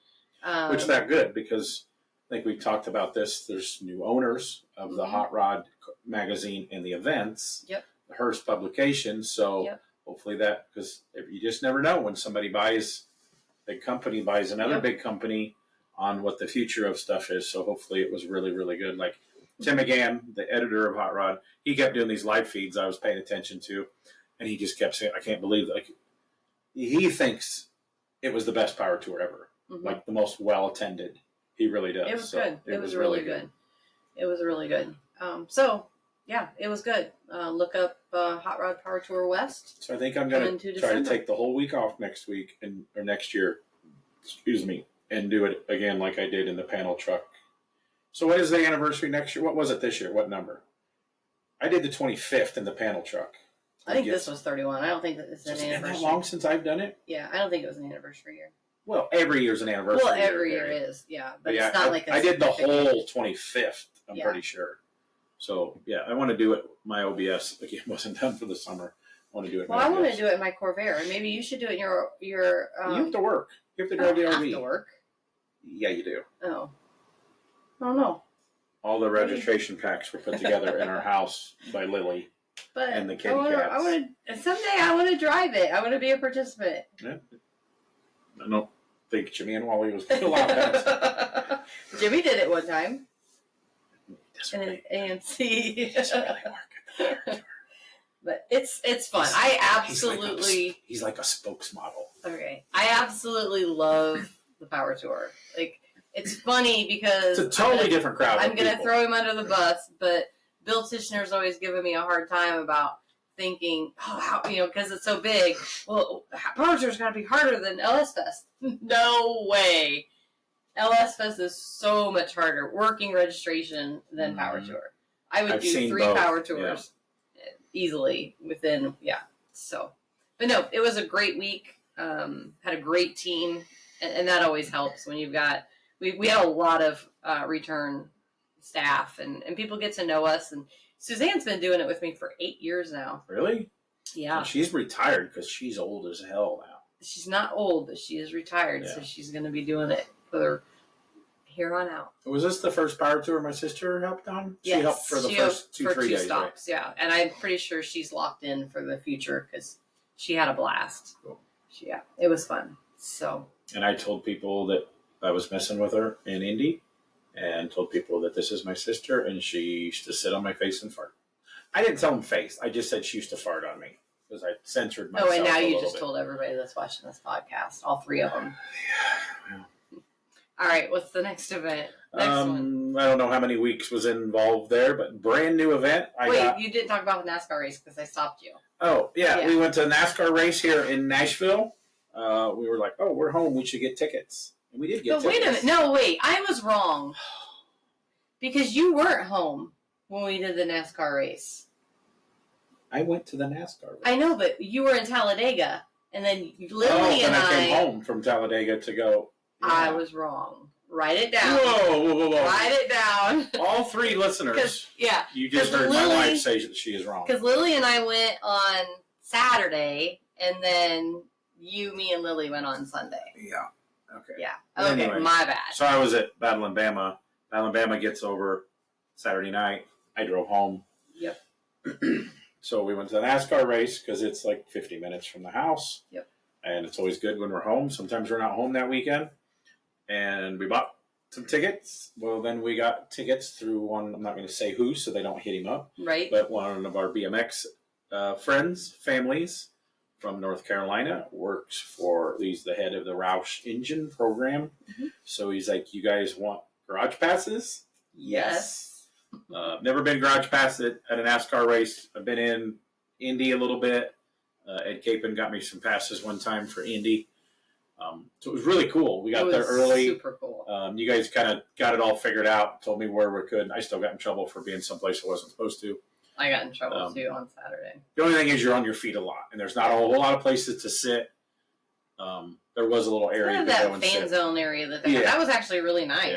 Which is that good, because I think we talked about this. There's new owners of the Hot Rod magazine and the events. Yep. The Hearst publication. So hopefully because you just never know when somebody big company buys another big company on what the future of stuff is. So hopefully it was really, really good. Like Tim McGann, the editor of Hot Rod, he kept doing these live feeds I was paying attention to, and he just kept saying, I can't believe that. Like, he thinks it was the best power tour ever. Like the most well attended. He really does. It was good. It was really good. It was really good. It was good. Look up Hot Rod Power Tour West. So I think I'm going to try to take the whole week off next week or next year, and do it again like I did in the panel truck. So what is the anniversary next year? What was it this year? What number? I did the 25th in the panel truck. I think this was 31. I don't think that it's an anniversary. Has it been that long since I've done it? Yeah, I don't think it was an anniversary year. Well, every year's an anniversary. Well, every year is, but it's not like I did the whole 25th, I'm pretty sure. So, I want to do it. My OBS, again, wasn't done for the summer. I want to do it. Well, I want to do it in my Corvair, and maybe you should do it in your you have to work. You have to drive the RV. You have to work? Yeah, you do. Oh. I don't know. All the registration packs were put together in our house by Lily and the kitty cats. Someday I want to drive it. I want to be a participant. Yeah. I don't think Jimmy and Wally was allowed that. Jimmy did it one time. In an AMC. Doesn't really work at the tour. But it's fun. I absolutely... He's like a spokesmodel. Okay. I absolutely love the Power Tour. Like, it's funny because... It's a totally different crowd. I'm going to throw him under the bus, but Bill Tishner's always given me a hard time about thinking, oh, how, because it's so big. Well, Power Tour's got to be harder than LS Fest. No way. LS Fest is so much harder working registration than Power Tour. I would do 3 Power Tours easily within, So, but no, it was a great week. Had a great team, and that always helps when you've got, we had a lot of return staff, and people get to know us, and Suzanne's been doing it with me for 8 years now. Really? Yeah. And she's retired because she's old as hell now. She's not old, but she is retired, so she's going to be doing it for here on out. Was this the first Power Tour my sister helped on? Yes. She helped for the first 2-3 days, stops, right? Yeah. And I'm pretty sure she's locked in for the future because she had a blast. Cool. It was fun. So. And I told people that I was messing with her in Indy, and told people that this is my sister, and she used to sit on my face and fart. I didn't tell them face. I just said she used to fart on me because I censored myself. Oh, and now you just bit. told everybody that's watching this podcast, all 3 of them. Yeah. All right, what's the next event? Next one. I don't know how many weeks was involved there, but brand new event. You didn't talk about the NASCAR race because I stopped you. Oh, yeah. We went to a NASCAR race here in Nashville. We were like, oh, we're home. We should get tickets. And we did get tickets. Wait a minute. No, wait. I was wrong. Because you weren't home when we did the NASCAR race. I went to the NASCAR race. I know, but you were in Talladega. And then Lily and I came home from Talladega to go. Yeah. I was wrong. Write it down. Whoa. Write it down. All 3 listeners. You just heard my wife say that she is wrong. Because Lily and I went on Saturday, and then you, me, and Lily went on Sunday. Yeah. Okay. Yeah. Okay, anyway, my bad. So I was at Battle in Bama. Battle in Bama gets over Saturday night. I drove home. Yep. So we went to the NASCAR race because it's like 50 minutes from the house. Yep. And it's always good when we're home. Sometimes we're not home that weekend. And we bought some tickets. Well, then we got tickets through one, I'm not going to say who, so they don't hit him up. Right. But one of our BMX families from North Carolina, works for, he's the head of the Roush engine program. Mm-hmm. So he's like, you guys want garage passes? Yes. Never been garage pass at a NASCAR race. I've been in Indy a little bit. Ed Capon got me some passes one time for Indy. So it was really cool. We got there early. Super cool. You guys kind of got it all figured out, told me where we could. I still got in trouble for being someplace I wasn't supposed to. I got in trouble too on Saturday. The only thing is you're on your feet a lot, and there's not a whole lot of places to sit. There was a little area to go and sit. That fan zone area that they had. That was actually really nice.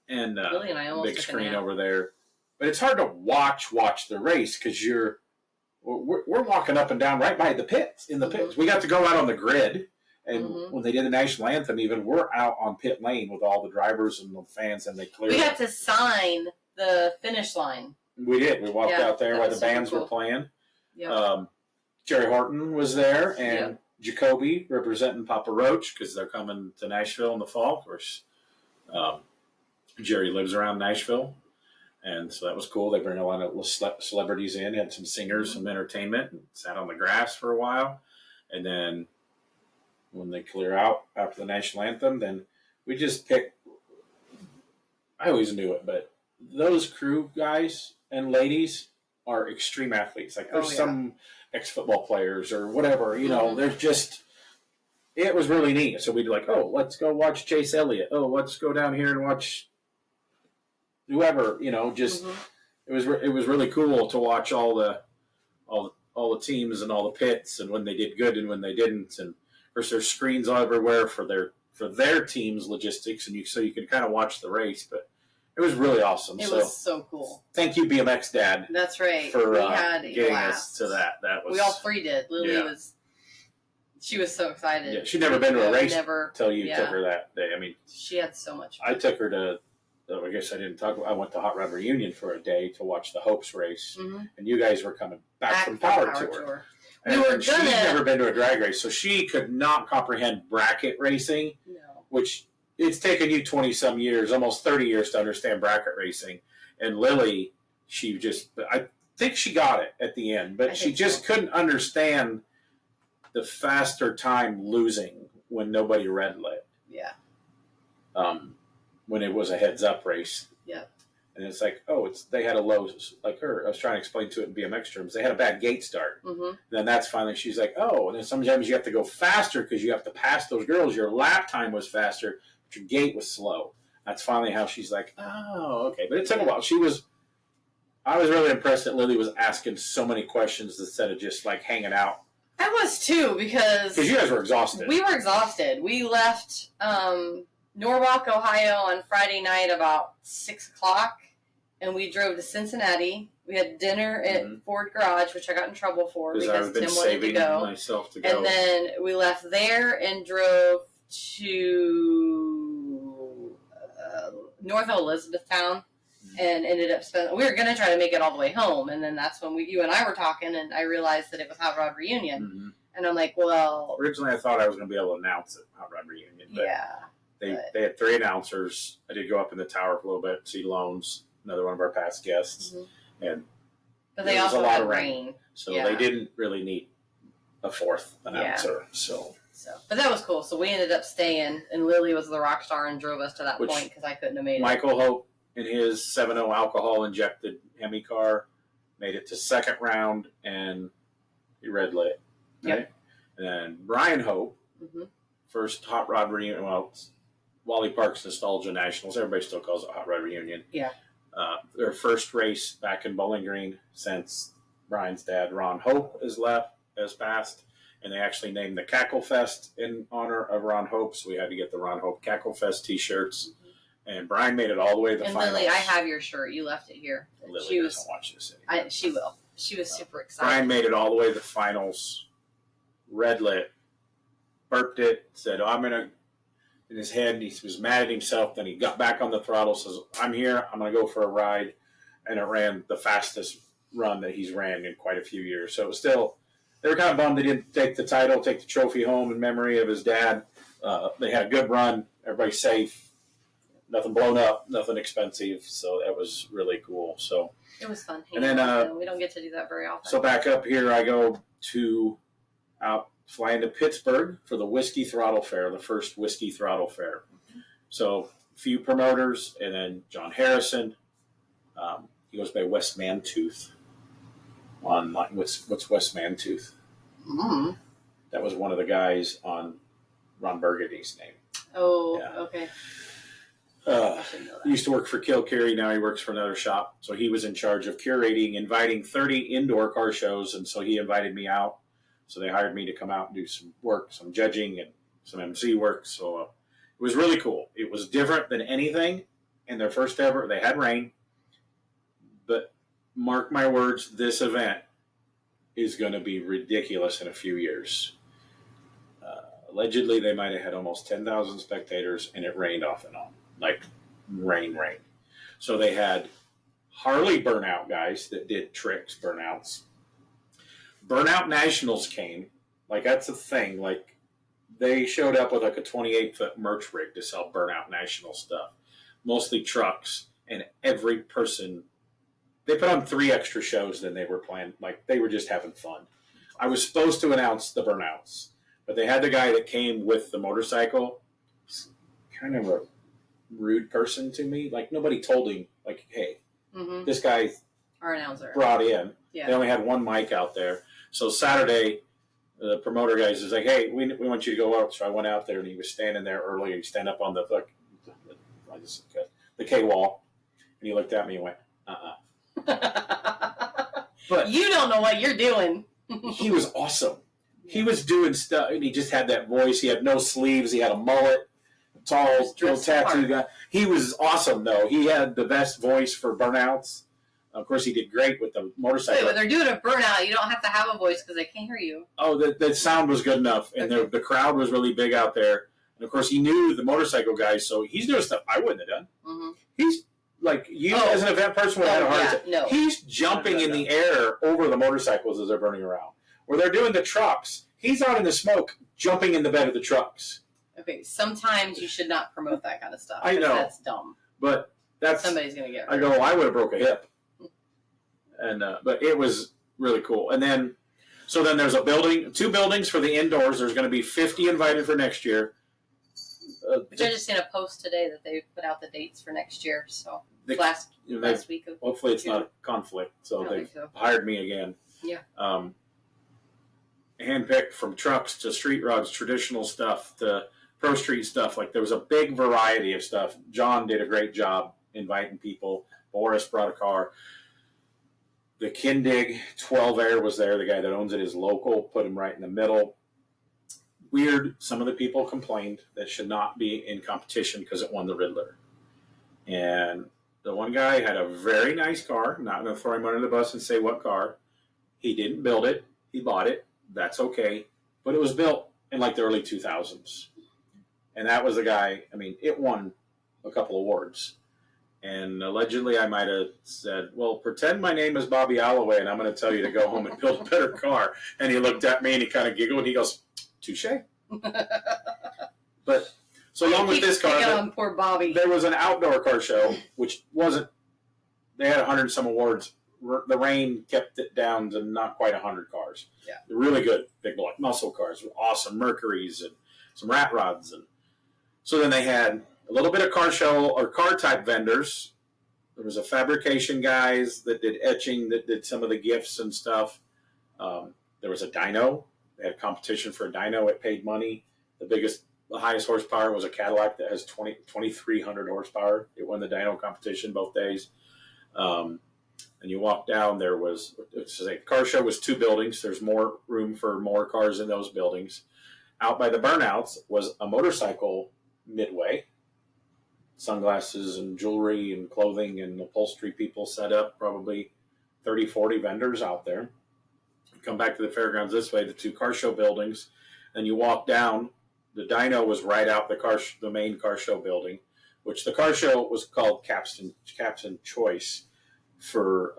Yeah. And Lily and I almost big screen over there. But it's hard to watch the race because we're walking up and down right by the pits. In the pits, we got to go out on the grid, and when they did the national anthem, even we're out on pit lane with all the drivers and the fans, and they cleared. We got to sign the finish line. We did. We walked out there while the bands were playing. Yeah. Jerry Horton was there, and Jacoby representing Papa Roach because they're coming to Nashville in the fall. Of course, Jerry lives around Nashville, and so that was cool. They bring a lot of celebrities in, had some singers, some entertainment, and sat on the grass for a while. And then when they clear out after the national anthem, then we just pick. I always knew it, but those crew guys and ladies are extreme athletes. Like there's some ex-football players or whatever, there's just, it was really neat. So we'd be like, oh, let's go watch Chase Elliott. Oh, let's go down here and watch whoever, it was really cool to watch all the teams and all the pits and when they did good and when they didn't. And of course there's screens everywhere for their team's logistics, and so you can kind of watch the race, but it was really awesome. It was so cool. Thank you, BMX Dad. That's right. For we had getting us to that. That was. We all 3 did. Lily she was so excited. Yeah, she'd never been to a race until you took her that day. I mean, she had so much fun. I took her to. I guess I didn't talk. I went to Hot Rod Reunion for a day to watch the Hopes race, and you guys were coming back from Power Tour. And she's never been to a drag race, so she could not comprehend bracket racing. No. Which. It's taken you 20-some years, almost 30 years to understand bracket racing. And Lily, I think she got it at the end, but she just couldn't understand the faster time losing when nobody red lit. Yeah. When it was a heads-up race. Yeah. And it's like, oh, they had a low, like her. I was trying to explain to it in BMX terms. They had a bad gate start. Mm-hmm. And then that's finally, she's like, oh, and then sometimes you have to go faster because you have to pass those girls. Your lap time was faster, but your gate was slow. That's finally how she's like, oh, okay. But it took a while. I was really impressed that Lily was asking so many questions instead of just like hanging out. I was too, because you guys were exhausted. We were exhausted. We left Norwalk, Ohio on Friday night about 6 o'clock, and we drove to Cincinnati. We had dinner at Ford Garage, which I got in trouble for because Tim wanted to go. Myself to go. And then we left there and drove to North Elizabethtown. And ended up spending. We were going to try to make it all the way home, and then that's when you and I were talking, and I realized that it was Hot Rod Reunion, and I'm like, well. Originally, I thought I was going to be able to announce it, Hot Rod Reunion. But they had 3 announcers. I did go up in the tower for a little bit, see Loans, another one of our past guests, and but they also had rain, so they didn't really need a 4th announcer. So, but that was cool. So we ended up staying, and Lily was the rock star and drove us to that point because I couldn't have made it. Michael Hope. In his 7.0 alcohol-injected Hemi car, made it to 2nd round, and he red lit. Right? Yep. And then Brian Hope, first Hot Rod Reunion, well, Wally Park's Nostalgia Nationals, everybody still calls it Hot Rod Reunion. Yeah. Their first race back in Bowling Green since Brian's dad, Ron Hope, has passed. And they actually named the Cackle Fest in honor of Ron Hope, so we had to get the Ron Hope Cackle Fest t-shirts. And Brian made it all the way to the finals. Lily, I have your shirt. You left it here. Lily doesn't watch this anymore. She will. She was super excited. Brian made it all the way to the finals. Red lit. Burped it. Said, I'm going to... In his head, he was mad at himself. Then he got back on the throttle. Says, I'm here. I'm going to go for a ride. And it ran the fastest run that he's ran in quite a few years. So it was still... They were kind of bummed they didn't take the title, take the trophy home in memory of his dad. They had a good run. Everybody's safe. Nothing blown up, nothing expensive, so that was really cool. So it was fun. And then we don't get to do that very often. So back up here, I go flying to Pittsburgh for the Whiskey Throttle Fair, the first Whiskey Throttle Fair. So a few promoters, and then John Harrison. He goes by West Mantooth. What's West Mantooth? Mm-hmm. That was one of the guys on Ron Burgundy's name. Oh, okay. He used to work for Kill Carrie. Now he works for another shop. So he was in charge of curating, inviting 30 indoor car shows. And so he invited me out. So they hired me to come out and do some work, some judging and some MC work. So it was really cool. It was different than anything in their first ever. They had rain. But mark my words, this event is going to be ridiculous in a few years. Allegedly, they might have had almost 10,000 spectators, and it rained off and on. Like rain. So they had Harley burnout guys that did tricks, burnouts. Burnout Nationals came. Like, that's a thing. Like, they showed up with like a 28-foot merch rig to sell Burnout National stuff. Mostly trucks. And every person, they put on 3 extra shows than they were planned. Like, they were just having fun. I was supposed to announce the burnouts, but they had the guy that came with the motorcycle. Kind of a rude person to me. Like, nobody told him, like, hey, this guy our announcer brought in. Yeah. They only had one mic out there. So Saturday, the promoter guys was like, hey, we want you to go out. So I went out there, and he was standing there early. He'd stand up on the K wall, and he looked at me and went, But you don't know what you're doing. He was awesome. He was doing stuff, and he just had that voice. He had no sleeves. He had a mullet. Tall, little tattoo guy. He was awesome, though. He had the best voice for burnouts. Of course, he did great with the motorcycle. Wait, when they're doing a burnout, you don't have to have a voice because they can't hear you. Oh, the sound was good enough, and the crowd was really big out there. And, of course, he knew the motorcycle guys, so he's doing stuff I wouldn't have done. Mm-hmm. He's, like, you as an event person would have had a heart attack. No. He's jumping in the air over the motorcycles as they're burning around. Where they're doing the trucks, he's out in the smoke, jumping in the bed of the trucks. Okay, sometimes you should not promote that kind of stuff. I know. That's dumb. But that's... Somebody's going to get hurt. I go, I would have broke a hip. And but it was really cool. And then, so then there's 2 buildings for the indoors. There's going to be 50 invited for next year. Which I just seen a post today that they put out the dates for next year. So last week. Hopefully it's not a conflict, so they've hired me again. Yeah. Handpicked from trucks to street rods, traditional stuff to pro street stuff. Like there was a big variety of stuff. John did a great job inviting people. Boris brought a car. The Kindig 12 Air was there. The guy that owns it is local. Put him right in the middle. Weird. Some of the people complained that should not be in competition because it won the Riddler. And the one guy had a very nice car. Not going to throw him under the bus and say what car. He didn't build it. He bought it. That's okay. But it was built in like the early 2000s. And that was the guy. I mean, it won a couple awards. And allegedly I might have said, well, pretend my name is Bobby Alloway and I'm going to tell you to go home and build a better car. And he looked at me and he kind of giggled and he goes, touche. But so along with this car, poor Bobby. There was an outdoor car show, which wasn't, they had 100 and some awards. The rain kept it down to not quite 100 cars. Yeah. They're really good. Big like muscle cars with awesome Mercuries and some rat rods. And so then they had a little bit of car show or car type vendors. There was a fabrication guys that did etching, that did some of the gifts and stuff. There was a dyno. They had a competition for a dyno. It paid money. The highest horsepower was a Cadillac that has 2,300 horsepower. It won the dyno competition both days. And you walk down, the car show was 2 buildings. There's more room for more cars in those buildings. Out by the burnouts was a motorcycle midway. Sunglasses and jewelry and clothing and upholstery people set up, probably 30, 40 vendors out there. You come back to the fairgrounds this way, the 2 car show buildings, and you walk down. The dyno was right out the main car show building, which the car show was called Captain Choice for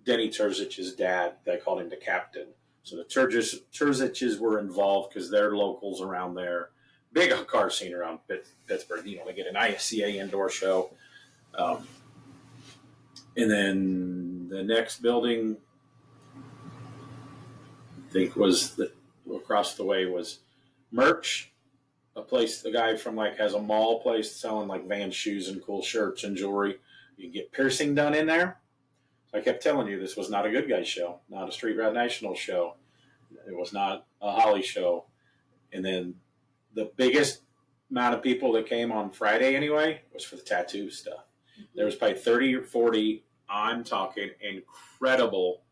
Denny Terzich's dad. They called him the captain. So the Terziches were involved because they're locals around there. Big car scene around Pittsburgh. They get an ISCA indoor show. And then the next building, I think across the way was Merch, a place, the guy from has a mall place selling Vans shoes and cool shirts and jewelry. You can get piercing done in there. So I kept telling you this was not a Good Guys show, not a Street Rod National show. It was not a Holly show. And then the biggest amount of people that came on Friday anyway was for the tattoo stuff. There was probably 30 or 40, I'm talking, incredible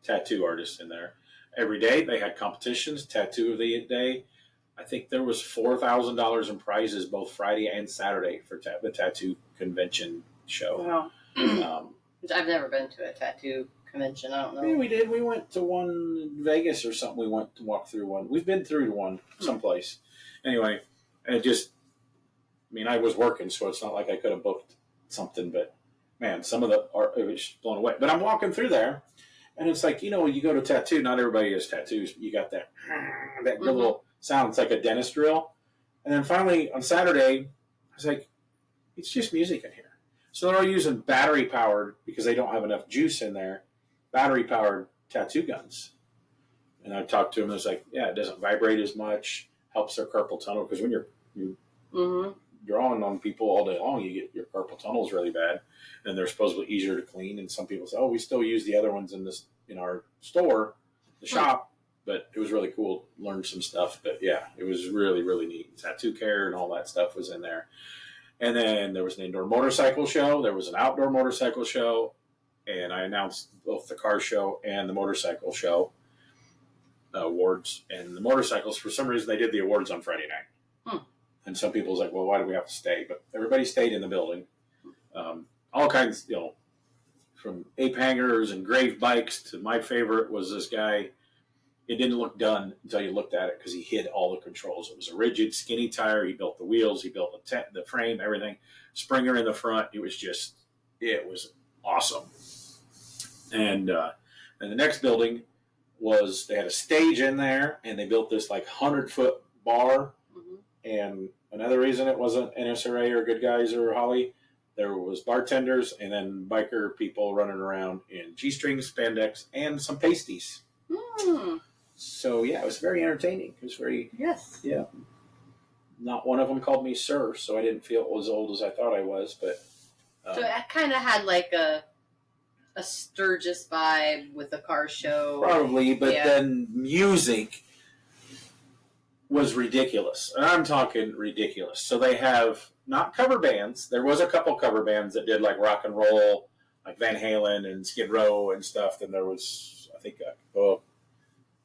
tattoo artists in there. Every day they had competitions, tattoo of the day. I think there was $4,000 in prizes both Friday and Saturday for the tattoo convention show. Wow. I've never been to a tattoo convention. I don't know. Yeah, we did. We went to one in Vegas or something. We went to walk through one. We've been through one someplace. Anyway, and I was working, so it's not like I could have booked something, but man, some of the art, it was blown away. But I'm walking through there, and it's like, you go to tattoo, not everybody has tattoos. You got that little sound. It's like a dentist drill. And then finally on Saturday, I was like, it's just music in here. So they're all using battery-powered, because they don't have enough juice in there, battery-powered tattoo guns. And I talked to them, and it's like, yeah, it doesn't vibrate as much, helps their carpal tunnel, because when you're drawing on people all day long, you get your carpal tunnels really bad, and they're supposedly easier to clean. And some people say, oh, we still use the other ones in our store, the shop. But it was really cool. Learned some stuff. But yeah, it was really, really neat. Tattoo care and all that stuff was in there. And then there was an indoor motorcycle show. There was an outdoor motorcycle show. And I announced both the car show and the motorcycle show awards. And the motorcycles, for some reason, they did the awards on Friday night. And some people was like, well, why do we have to stay? But everybody stayed in the building. All kinds, from ape hangers and grave bikes to my favorite was this guy. It didn't look done until you looked at it because he hid all the controls. It was a rigid, skinny tire. He built the wheels. He built the frame, everything. Springer in the front. It was awesome. And the next building was, they had a stage in there, and they built this 100-foot bar. And another reason it wasn't NSRA or Good Guys or Holly, there was bartenders and then biker people running around in G-strings, spandex, and some pasties. So, yeah, it was very entertaining. It was very... Yes. Yeah. Not one of them called me sir, so I didn't feel as old as I thought I was. But So it kind of had like a Sturgis vibe with the car show. Probably, but then music was ridiculous. And I'm talking ridiculous. So they have not cover bands. There was a couple cover bands that did like rock and roll, like Van Halen and Skid Row and stuff. Then there was, I think,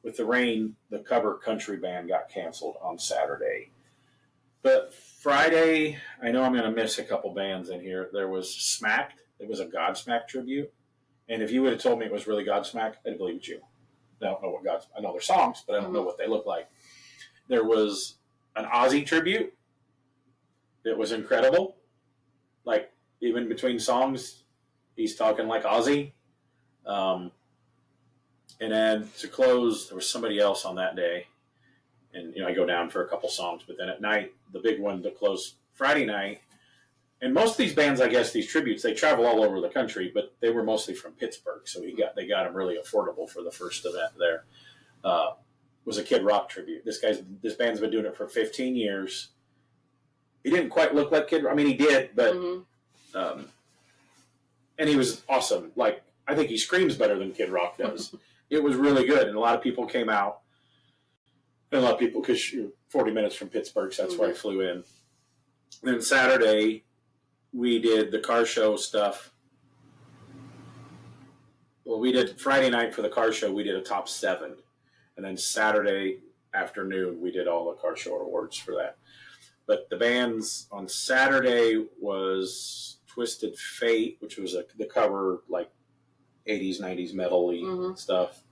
with the rain, the cover country band got canceled on Saturday. But Friday, I know I'm going to miss a couple bands in here. There was Smacked. It was a Godsmack tribute. And if you would have told me it was really Godsmack, I'd believe you. I don't know what I know their songs, but I don't know what they look like. There was an Ozzy tribute. It was incredible. Like, even between songs, he's talking like Ozzy. And then to close, there was somebody else on that day. And, I go down for a couple songs. But then at night, the big one to close Friday night. And most of these bands, I guess, these tributes, they travel all over the country, but they were mostly from Pittsburgh. So they got them really affordable for the first event there. Was a Kid Rock tribute. This band's been doing it for 15 years. He didn't quite look like Kid Rock. I mean, he did, but and he was awesome. Like, I think he screams better than Kid Rock does. It was really good, and a lot of people came out. And a lot of people, because you're 40 minutes from Pittsburgh, so that's why I flew in. And then Saturday, we did the car show stuff. Well, we did Friday night for the car show, we did a top 7. And then Saturday afternoon, we did all the car show awards for that. But the bands on Saturday was Twisted Fate, which was the cover, like 80s, 90s metal-y stuff.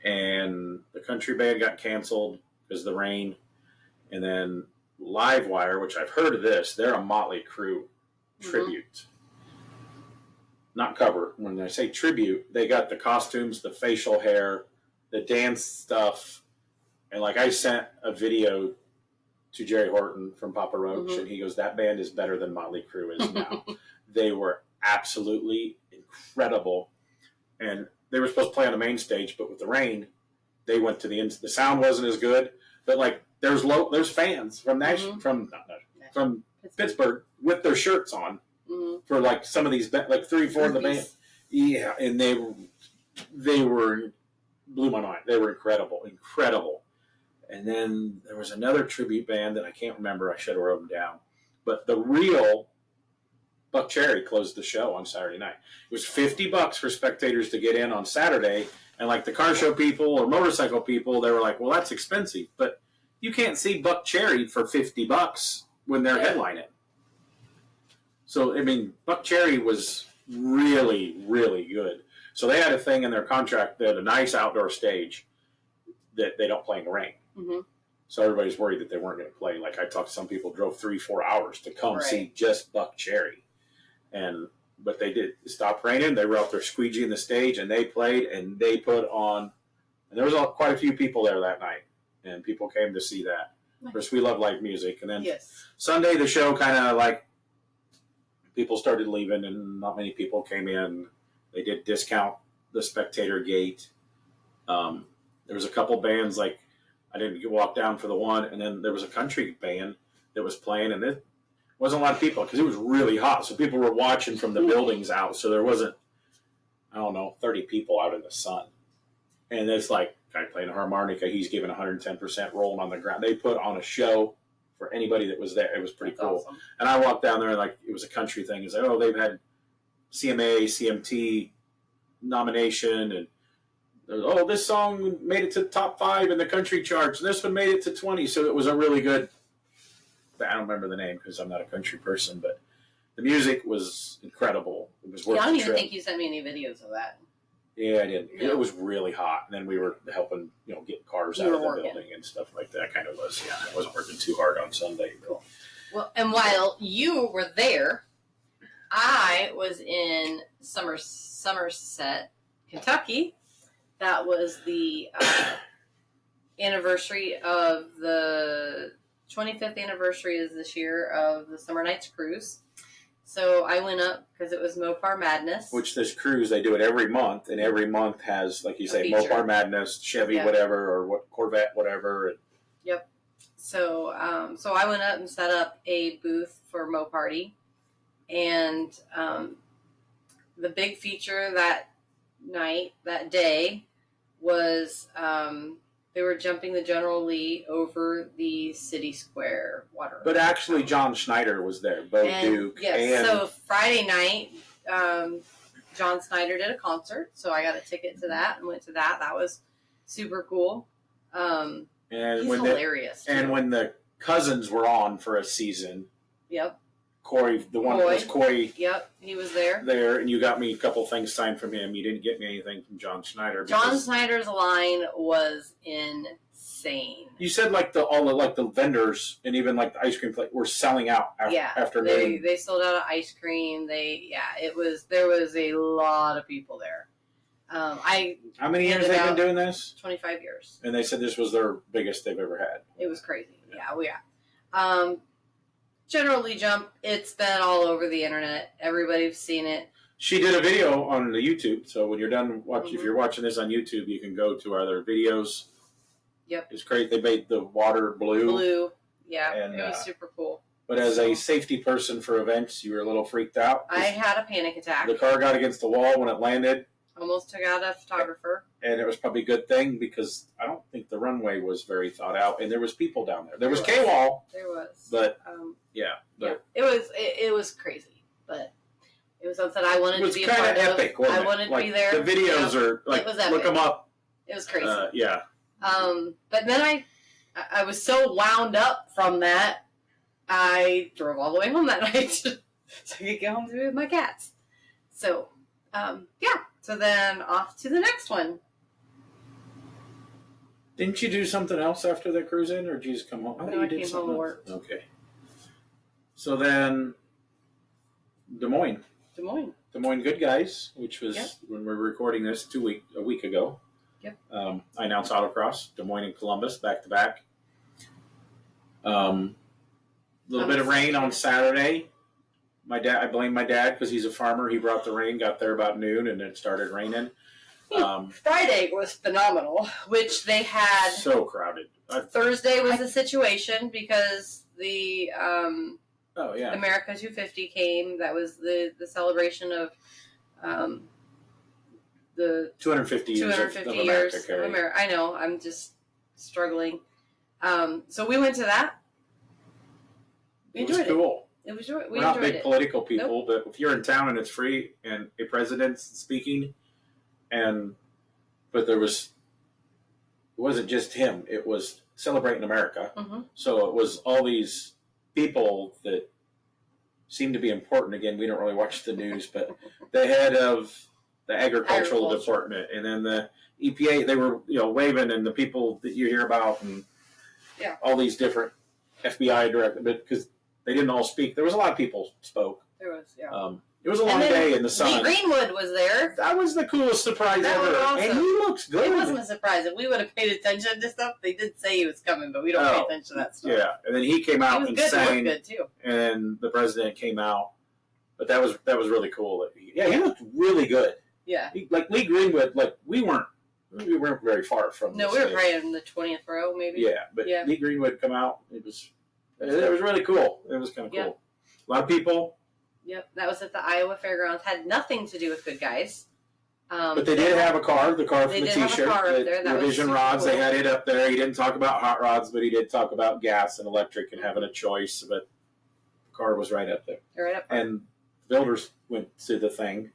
And the country band got canceled because of the rain. And then Livewire, which I've heard of this, they're a Motley Crue tribute. Not cover. When I say tribute, they got the costumes, the facial hair, the dance stuff. And like, I sent a video to Jerry Horton from Papa Roach, and he goes, that band is better than Motley Crue is now. They were absolutely incredible. And they were supposed to play on the main stage, but with the rain, they went to the end. The sound wasn't as good, but like there's fans from from Pittsburgh with their shirts on for like some of these, like 3-4 of the band. Yeah, and they were blew my mind. They were incredible. And then there was another tribute band that I can't remember. I should have wrote them down, but the real Buck Cherry closed the show on Saturday night. It was $50 for spectators to get in on Saturday, and like the car show people or motorcycle people, they were like, "Well, that's expensive," but you can't see Buck Cherry for $50 when they're headlining. So I mean, Buck Cherry was really, really good. So they had a thing in their contract that a nice outdoor stage that they don't play in the rain. So everybody's worried that they weren't going to play. Like, I talked to some people drove 3-4 hours to come see just Buck Cherry. But they did. It stopped raining. They were out there squeegeeing the stage, and they played, and they put on. And there was quite a few people there that night, and people came to see that. Of course, we love live music. And then Sunday, the show kind of like people started leaving, and not many people came in. They did discount the spectator gate. There was a couple bands, like I didn't walk down for the one, and then there was a country band that was playing, and it wasn't a lot of people because it was really hot. So people were watching from the buildings out. So there wasn't, 30 people out in the sun. And it's like, guy playing a harmonica, he's giving 110% rolling on the ground. They put on a show for anybody that was there. It was pretty cool. Awesome. And I walked down there and like, it was a country thing. It's like, they've had CMA, CMT nomination, and this song made it to the top 5 in the country charts. And this one made it to 20. So it was a really good, I don't remember the name because I'm not a country person, but the music was incredible. It was worth the trip. I don't even think you sent me any videos of that. Yeah, I didn't. No. It was really hot. And then we were helping, get cars out of the building and stuff like that. Kind of was, I wasn't working too hard on Sunday. Cool. Well, and while you were there, I was in Somerset, Kentucky. That was the anniversary of the 25th anniversary is this year of the Somernites Cruise. So I went up because it was Mopar Madness. Which this cruise, they do it every month, and every month has, like you say, Mopar Madness, Chevy, whatever, or what Corvette, whatever. So, so I went up and set up a booth for Moparty, And the big feature that day, was they were jumping the General Lee over the City Square water. But actually, John Schneider was there. Bo Duke. Yes. So Friday night, John Schneider did a concert, so I got a ticket to that and went to that. That was super cool. And he's hilarious. And when the cousins were on for a season. Yep. Corey, the one that was Corey. Yep, he was there. And you got me a couple things signed from him. You didn't get me anything from John Schneider. John Schneider's line was insane. You said all the vendors and even like the ice cream place were selling out after noon. They sold out of ice cream. There was a lot of people there. How many years they've been doing this? 25 years. And they said this was their biggest they've ever had. It was crazy. Yeah. General Lee Jump, it's been all over the internet. Everybody's seen it. She did a video on the YouTube, so when you're done if you're watching this on YouTube, you can go to our other videos. Yep. It's great. They made the water blue. Blue, yeah, and, it was super cool. But as a safety person for events, you were a little freaked out. I had a panic attack. The car got against the wall when it landed. Almost took out a photographer. And it was probably a good thing because I don't think the runway was very thought out, and there was people down there. There was K-Wall. There was. But, It was crazy, but it was something I wanted to be a part of. It was kind of epic, wasn't it? I wanted to be there. The videos are, it was epic. Look them up. It was crazy. Yeah. But then I was so wound up from that, I drove all the way home that night so I could get home to be with my cats. So, So then off to the next one. Didn't you do something else after the cruise in, or did you just come home? No, I came home and worked. Okay. So then, Des Moines. Des Moines Good Guys, which was when we were recording this a week ago. Yep. I announced autocross, Des Moines and Columbus, back to back. Little bit of rain on Saturday. I blame my dad because he's a farmer. He brought the rain, got there about noon, and it started raining. Friday was phenomenal, which they had. So crowded. Thursday was a situation because the America 250 came. That was the celebration of the 250 years of America. I know. I'm just struggling. So we went to that. We enjoyed it. Cool. We're not big political people, but if you're in town and it's free and a president's speaking, but it wasn't just him. It was celebrating America. Mm-hmm. So it was all these people that seemed to be important. Again, we don't really watch the news, but the head of the agricultural department, and then the EPA, they were waving, and the people that you hear about, and all these different FBI directors, because they didn't all speak. There was a lot of people spoke. There was, it was a long day in the sun. Lee Greenwood was there. That was the coolest surprise ever. Awesome. And he looks good. It wasn't a surprise. If we would have paid attention to stuff, they did say he was coming, but we don't pay attention to that stuff. Yeah, and then he came out and sang. He was good too. And the president came out. But that was really cool. He looked really good. Yeah. Lee Greenwood, we weren't very far from. No, we were probably in the 20th row, maybe. Yeah, but Lee Greenwood come out. It was really cool. It was kind of cool. A lot of people. Yep, that was at the Iowa Fairgrounds. Had nothing to do with Good Guys. But they did have a car, the car from the T-shirt. The Revision rods, cool. They had it up there. He didn't talk about hot rods, but he did talk about gas and electric and having a choice. But the car was right up there. Right up there. And builders went to the thing.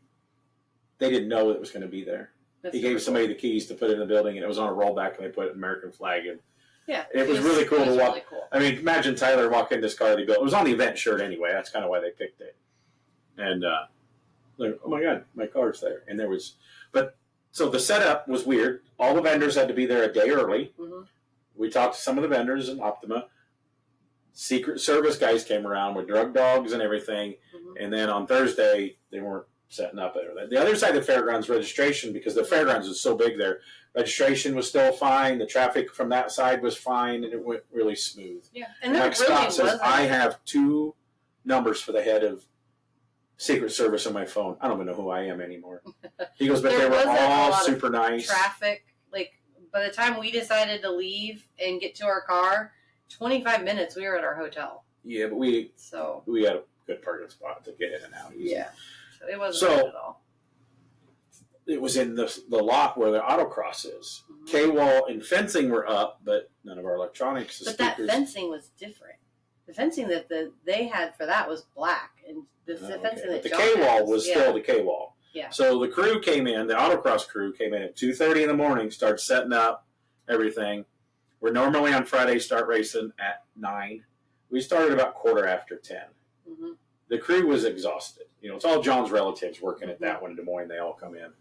They didn't know it was going to be there. He gave somebody the keys to put it in the building, and it was on a rollback, and they put an American flag in. Yeah, it was really cool to watch. Really cool. I mean, imagine Tyler walking this car that he built. It was on the event shirt anyway. That's kind of why they picked it. And oh my God, my car's there. And so the setup was weird. All the vendors had to be there a day early. Mm-hmm. We talked to some of the vendors in Optima. Secret Service guys came around with drug dogs and everything. Mm-hmm. And then on Thursday, they weren't setting up there. The other side of the fairgrounds registration, because the fairgrounds is so big there, registration was still fine. The traffic from that side was fine, and it went really smooth. Yeah, and Mike Scott says, I have 2 numbers for the head of Secret Service on my phone. I don't even know who I am anymore. He goes, but they were all super nice. Traffic, by the time we decided to leave and get to our car, 25 minutes we were at our hotel. Yeah, but we had a good parking spot to get in and out easy. Yeah. So it wasn't bad at all. It was in the lot where the autocross is. Mm-hmm. K-wall and fencing were up, but none of our electronics. But that fencing was different. The fencing that they had for that was black, and the fencing that the John K-wall was still the K-wall. Yeah. So the crew came in, the autocross crew came in at 2:30 in the morning, started setting up everything. We're normally on Friday start racing at 9. We started about 10:15. Mm-hmm. The crew was exhausted. You know, it's all John's relatives working at that one in Des Moines. They all come in.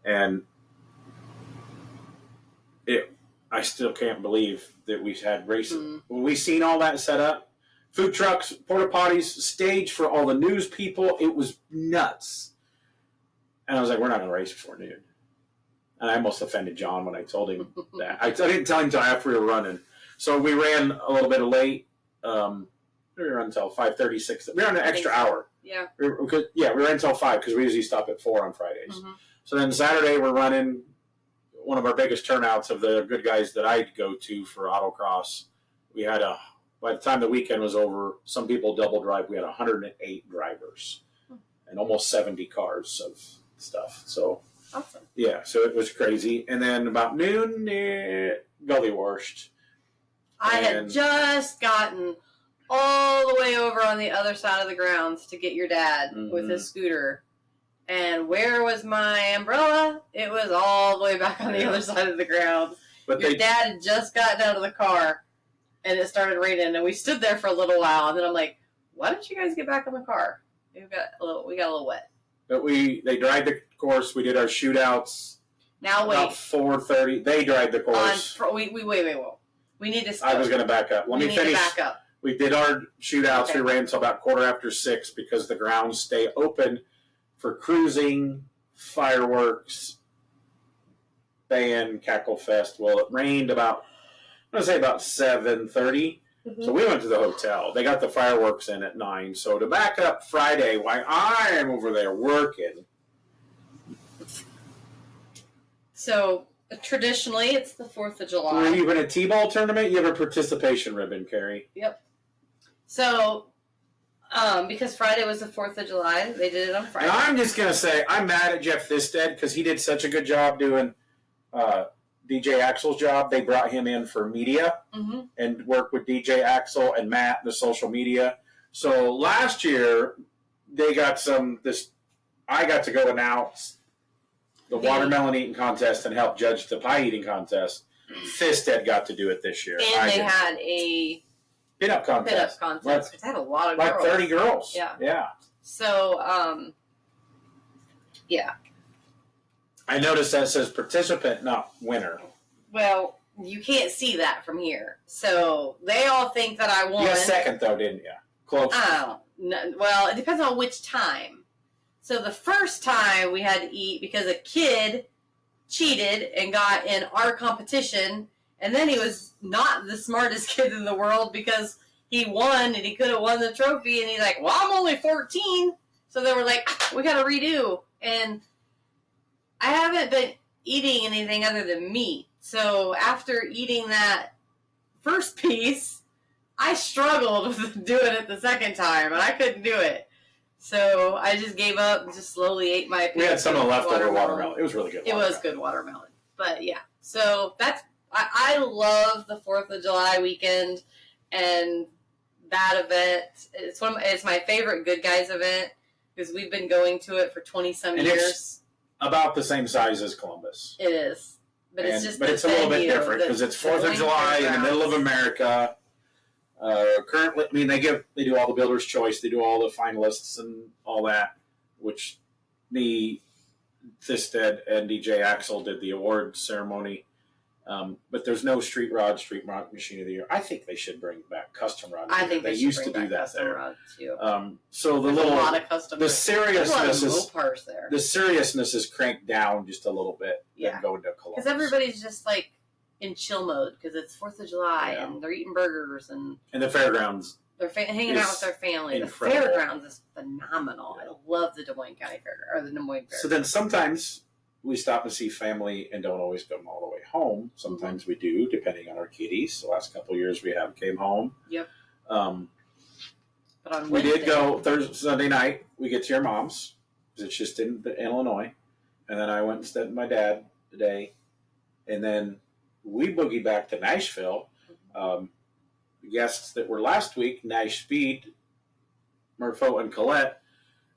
And I still can't believe that we had racing. Mm-hmm. When we seen all that set up, food trucks, porta potties, stage for all the news people, it was nuts. And I was like, we're not going to race before noon. And I almost offended John when I told him that. I didn't tell him until after we were running. So we ran a little bit late. We ran until 5:36. We ran an extra hour. Yeah. We ran until 5 because we usually stop at 4 on Fridays. Mm-hmm. So then Saturday we're running one of our biggest turnouts of the good guys that I'd go to for autocross. We had by the time the weekend was over, some people double drive. We had 108 drivers and almost 70 cars of stuff. So awesome. Yeah, so it was crazy. And then about noon, gully washed. I had just gotten all the way over on the other side of the grounds to get your dad with his scooter. And where was my umbrella? It was all the way back on the other side of the grounds. But your dad had just gotten out of the car, and it started raining, and we stood there for a little while. And then I'm like, "Why don't you guys get back in the car? We got a little wet." But they dried the course. We did our shootouts. Now wait. About 4:30, they dried the course. Wait. We need to. I was going to back up. Let me finish. To back up. We did our shootouts. Okay. We ran until about 6:15 because the grounds stay open for cruising, fireworks, band, cackle fest. Well, it rained about 7:30. Mm-hmm. So we went to the hotel. They got the fireworks in at 9. So to back up Friday, while I am over there working. So traditionally, it's the 4th of July. Were you in a T-ball tournament? You have a participation ribbon, Carrie. Yep. So, because Friday was the 4th of July, they did it on Friday. And I'm just going to say, I'm mad at Jeff Thisted because he did such a good job doing DJ Axel's job. They brought him in for media and worked with DJ Axel and Matt, the social media. So last year, they got I got to go announce the watermelon eating contest and help judge the pie eating contest. Thisted got to do it this year. And they had a pin-up contest. It had a lot of girls. Like 30 girls. Yeah. So, yeah. I noticed that it says participant, not winner. Well, you can't see that from here. So they all think that I won. You got second, though, didn't you? Close. Oh. No, well, it depends on which time. So the first time we had to eat because a kid cheated and got in our competition, and then he was not the smartest kid in the world because he won and he could have won the trophy, and he's like, well, I'm only 14. So they were like, we got to redo. And I haven't been eating anything other than meat. So after eating that first piece, I struggled with doing it the second time, and I couldn't do it. So I just gave up and just slowly ate my piece. We had some of the leftover watermelon. It was really good watermelon. It was good watermelon. But yeah, so I love the 4th of July weekend and that event. It's my favorite Good Guys event because we've been going to it for 20-some years. It's about the same size as Columbus. It is. But it's a little bit different because it's 4th of July in the middle of America. Currently, I mean, they do all the Builder's Choice, they do all the finalists and all that, which Thisted and DJ Axel did the award ceremony. But there's no street rod machine of the year. I think they should bring back custom rod. I think they used to do that there. Rod too. So there's a lot of custom. The seriousness there. The seriousness is cranked down just a little bit. Yeah, going to Columbus because everybody's just like in chill mode because it's 4th of July and they're eating burgers and the fairgrounds. They're hanging out with their family. Incredible. The fairgrounds is phenomenal. Yeah. I love the Des Moines County Fair or the Des Moines Fair. So then sometimes we stop and see family and don't always come all the way home. Sometimes we do, depending on our kitties. The last couple of years we have came home. Yep. But But on we Wednesday, did go Sunday night. We get to your mom's. It's just in Illinois. And then I went and stayed with my dad today. And then we boogied back to Nashville. The guests that were last week, Nash Speed, Murpho and Colette,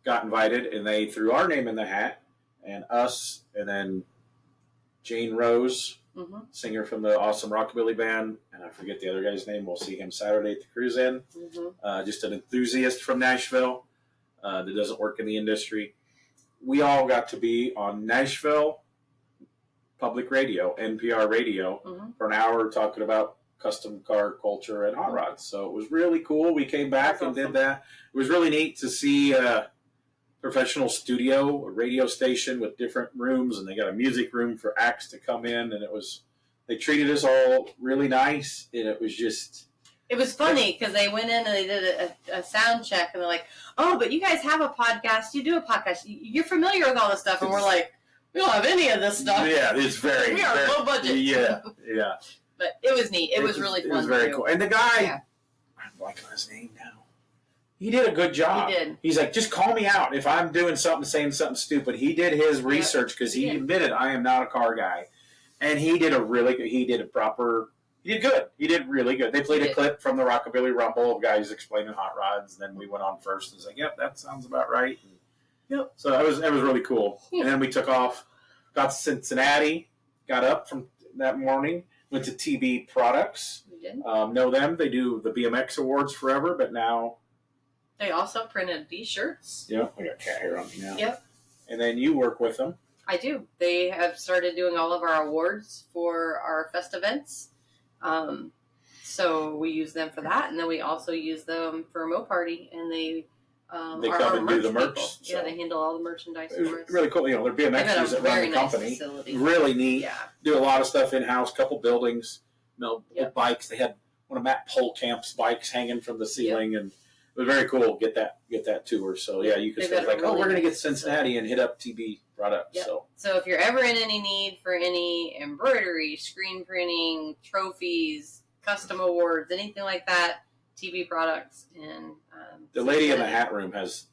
got invited, and they threw our name in the hat, and us, and then Jane Rose, singer from the awesome Rockabilly band, and I forget the other guy's name. We'll see him Saturday at the Cruise Inn. Just an enthusiast from Nashville that doesn't work in the industry. We all got to be on Nashville Public Radio, NPR radio, for an hour talking about custom car culture and hot rods. So it was really cool. We came back and did that. It was really neat to see a professional studio, a radio station with different rooms, and they got a music room for acts to come in, and they treated us all really nice, and it was funny because they went in and they did a sound check, and they're like, oh, but you guys have a podcast. You do a podcast. You're familiar with all this stuff. And we're like, we don't have any of this stuff. Yeah, it's very... we are low budget. Yeah. But it was neat. It was really fun. It was very cool. And the guy, I'm blanking on his name now. He did a good job. He did. He's like, just call me out if I'm doing something, saying something stupid. He did his research because he admitted I am not a car guy. And he did good. He did good. He did really good. They played a clip from the Rockabilly Rumble of guys explaining hot rods. And then we went on first and was like, yep, that sounds about right. And so that was really cool. And then we took off, got to Cincinnati, got up from that morning, went to TB Products. We did. Know them. They do the BMX awards forever, but now... They also printed these shirts. Yeah, I got cat hair on me now. Yep. And then you work with them. I do. They have started doing all of our awards for our fest events. So we use them for that, and then we also use them for Mo Party, and they come and do the merch. So. Yeah, they handle all the merchandise for us. Really cool. You know, they're BMXers that run the company. Facility. Really neat. Yeah. Do a lot of stuff in-house, couple buildings, bikes. They had one of Matt Polkamp's bikes hanging from the ceiling, and it was very cool. Get that tour. So yeah, you could say like, we're going to get Cincinnati and hit up TB Products. Yep. So if you're ever in any need for any embroidery, screen printing, trophies, custom awards, anything like that, TB Products. And the lady in the hat room has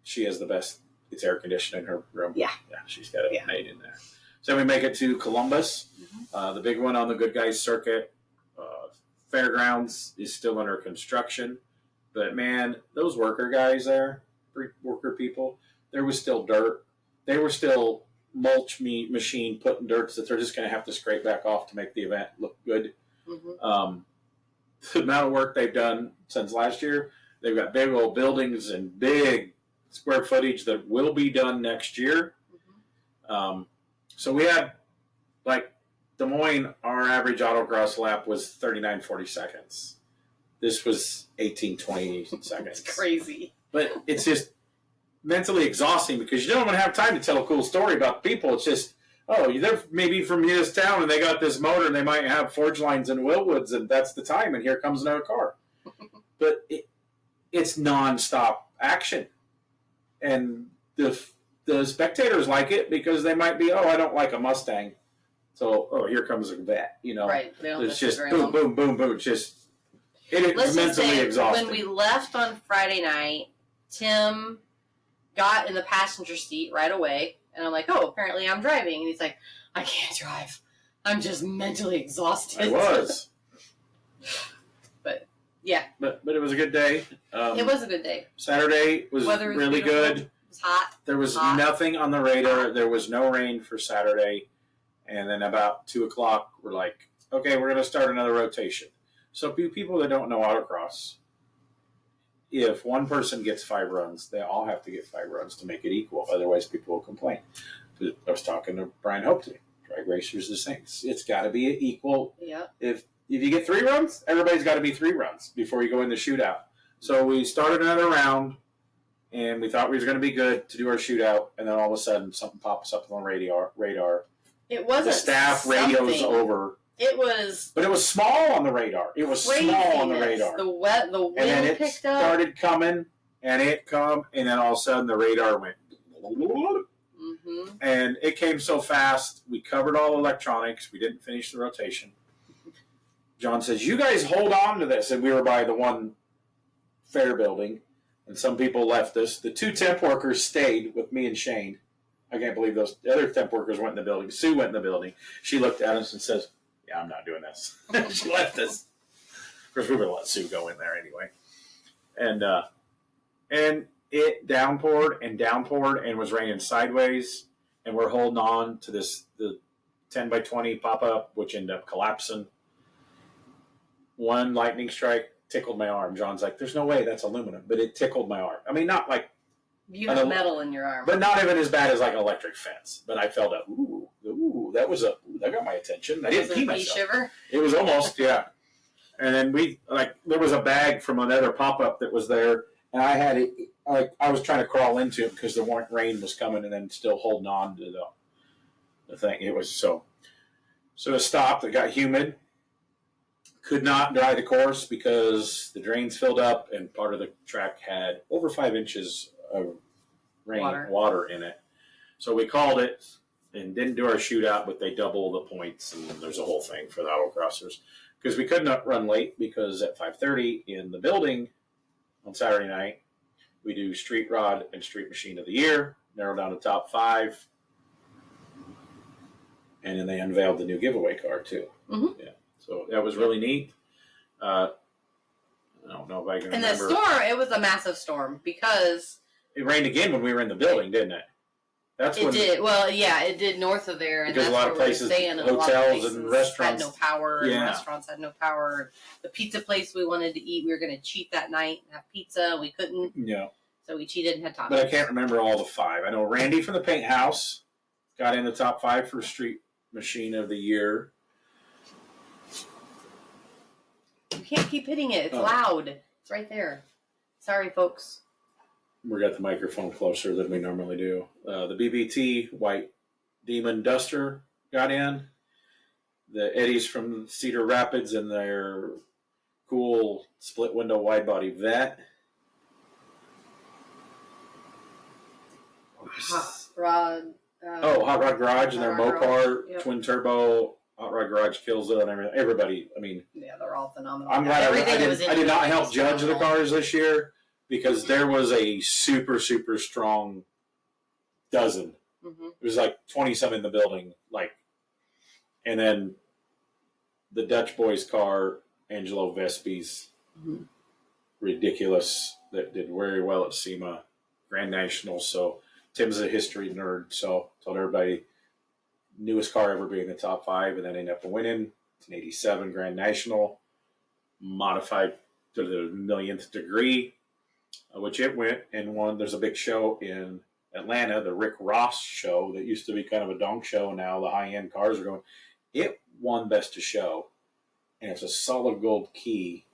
the best. It's air conditioned in her room. Yeah, she's got it made in there. So we make it to Columbus, the big one on the Good Guys circuit. Fairgrounds is still under construction. But, man, those worker guys there, worker people, there was still dirt. They were still mulch machine putting dirt that they're just going to have to scrape back off to make the event look good. The amount of work they've done since last year, they've got big old buildings and big square footage that will be done next year. So we had, like, Des Moines, our average autocross lap was 39-40 seconds. This was 18-20 seconds. It's crazy. But it's just mentally exhausting because you don't even have time to tell a cool story about people. It's just, they're maybe from this town and they got this motor and they might have forge lines in Willwoods and that's the time and here comes another car. But it's nonstop action. And the spectators like it because they might be, I don't like a Mustang. So, here comes a vet, Right. It's just boom, boom, boom, boom. It's just, it's mentally exhausting. When we left on Friday night, Tim got in the passenger seat right away. And I'm like, apparently I'm driving. And he's like, I can't drive. I'm just mentally exhausted. I was. But, yeah. But it was a good day. It was a good day. Saturday was really good. It was hot. There was nothing on the radar. There was no rain for Saturday. And then about 2 o'clock, we're like, okay, we're going to start another rotation. So people that don't know autocross, if one person gets 5 runs, they all have to get 5 runs to make it equal. Otherwise, people will complain. I was talking to Brian Hope today. Drag racers the same. It's got to be equal. Yeah. If you get 3 runs, everybody's got to be 3 runs before you go in the shootout. So we started another round, and we thought we was going to be good to do our shootout, and then all of a sudden something pops up on the radar. It wasn't the staff radio's over. It was, but it was small on the radar. It was small on the radar. The wind and then it picked up. Started coming, and and then all of a sudden the radar went, and it came so fast. We covered all electronics. We didn't finish the rotation. John says, "You guys hold on to this," and we were by the one fair building. and some people left us. The 2 temp workers stayed with me and Shane. I can't believe those. The other temp workers went in the building. Sue went in the building. She looked at us and says, "Yeah, I'm not doing this." She left us. Of course, we would let Sue go in there anyway. And it downpoured and was raining sideways. And we're holding on to the 10 by 20 pop-up, which ended up collapsing. One lightning strike tickled my arm. John's like, "There's no way that's aluminum," but it tickled my arm. I mean, not like you have metal in your arm, but not even as bad as like an electric fence. But I felt that got my attention. I didn't pee myself. Shiver? It was almost, yeah. And then there was a bag from another pop-up that was there, and I had it. I was trying to crawl into it because the rain was coming, and then still holding on to the thing. It was so it stopped. It got humid. Could not dry the course because the drains filled up, and part of the track had over 5 inches of water in it. So we called it and didn't do our shootout, but they double the points, and there's a whole thing for the autocrossers because we could not run late because at 5:30 in the building on Saturday night we do Street Rod and Street Machine of the Year, narrow down the top 5, and then they unveiled the new giveaway car too. Mm-hmm. Yeah, so that was really neat. I don't know if I can remember. And the storm, it was a massive storm because it rained again when we were in the building, didn't it? It did. Well, yeah, it did north of there, and because that's a lot of places, hotels and restaurants had no power, and restaurants had no power. The pizza place we wanted to eat, we were going to cheat that night and have pizza. We couldn't. Yeah. So we cheated and had tacos. But I can't remember all the 5. I know Randy from the Paint House got in the top 5 for Street Machine of the Year. You can't keep hitting it. It's loud. It's right there. Sorry, folks. We got the microphone closer than we normally do. The BBT White Demon Duster got in. The Eddies from Cedar Rapids and their cool split window wide body Vet. Hot Rod. Hot Rod Garage and their Mopar yep. twin turbo. Hot Rod Garage kills it and everything. Everybody, I mean, yeah, they're all phenomenal. I'm glad I did not help judge the cars this year because there was a super, super strong dozen. Mm-hmm. It was like 20-some in the building. And then the Dutch boy's car, Angelo Vespi's, mm-hmm. ridiculous, that did very well at SEMA Grand Nationals. So Tim's a history nerd, so told everybody newest car ever being in the top 5, and then ended up winning. It's an 87 Grand National, modified to the millionth degree, which it went and won. There's a big show in Atlanta, the Rick Ross show, that used to be kind of a donk show, and now the high-end cars are going. It won Best of Show, and it's a solid gold key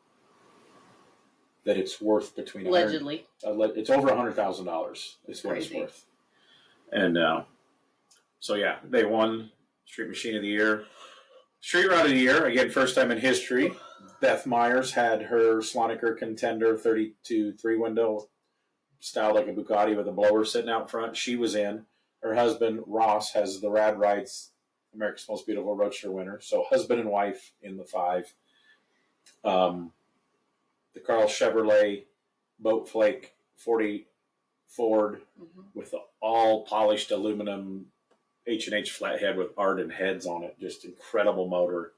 that it's worth between allegedly. It's over $100,000 is what it's worth. And so, yeah, they won Street Machine of the Year. Street Rod of the Year, again, first time in history. Beth Myers had her Sloniker Contender 32 3-window, styled like a Bugatti with a blower sitting out front. She was in. Her husband, Ross, has the Rad Rides, America's Most Beautiful Roadster winner. So husband and wife in the 5. The Carl Chevrolet Boat Flake 40 Ford mm-hmm. with the all polished aluminum H&H flathead with Arden heads on it. Just incredible motor.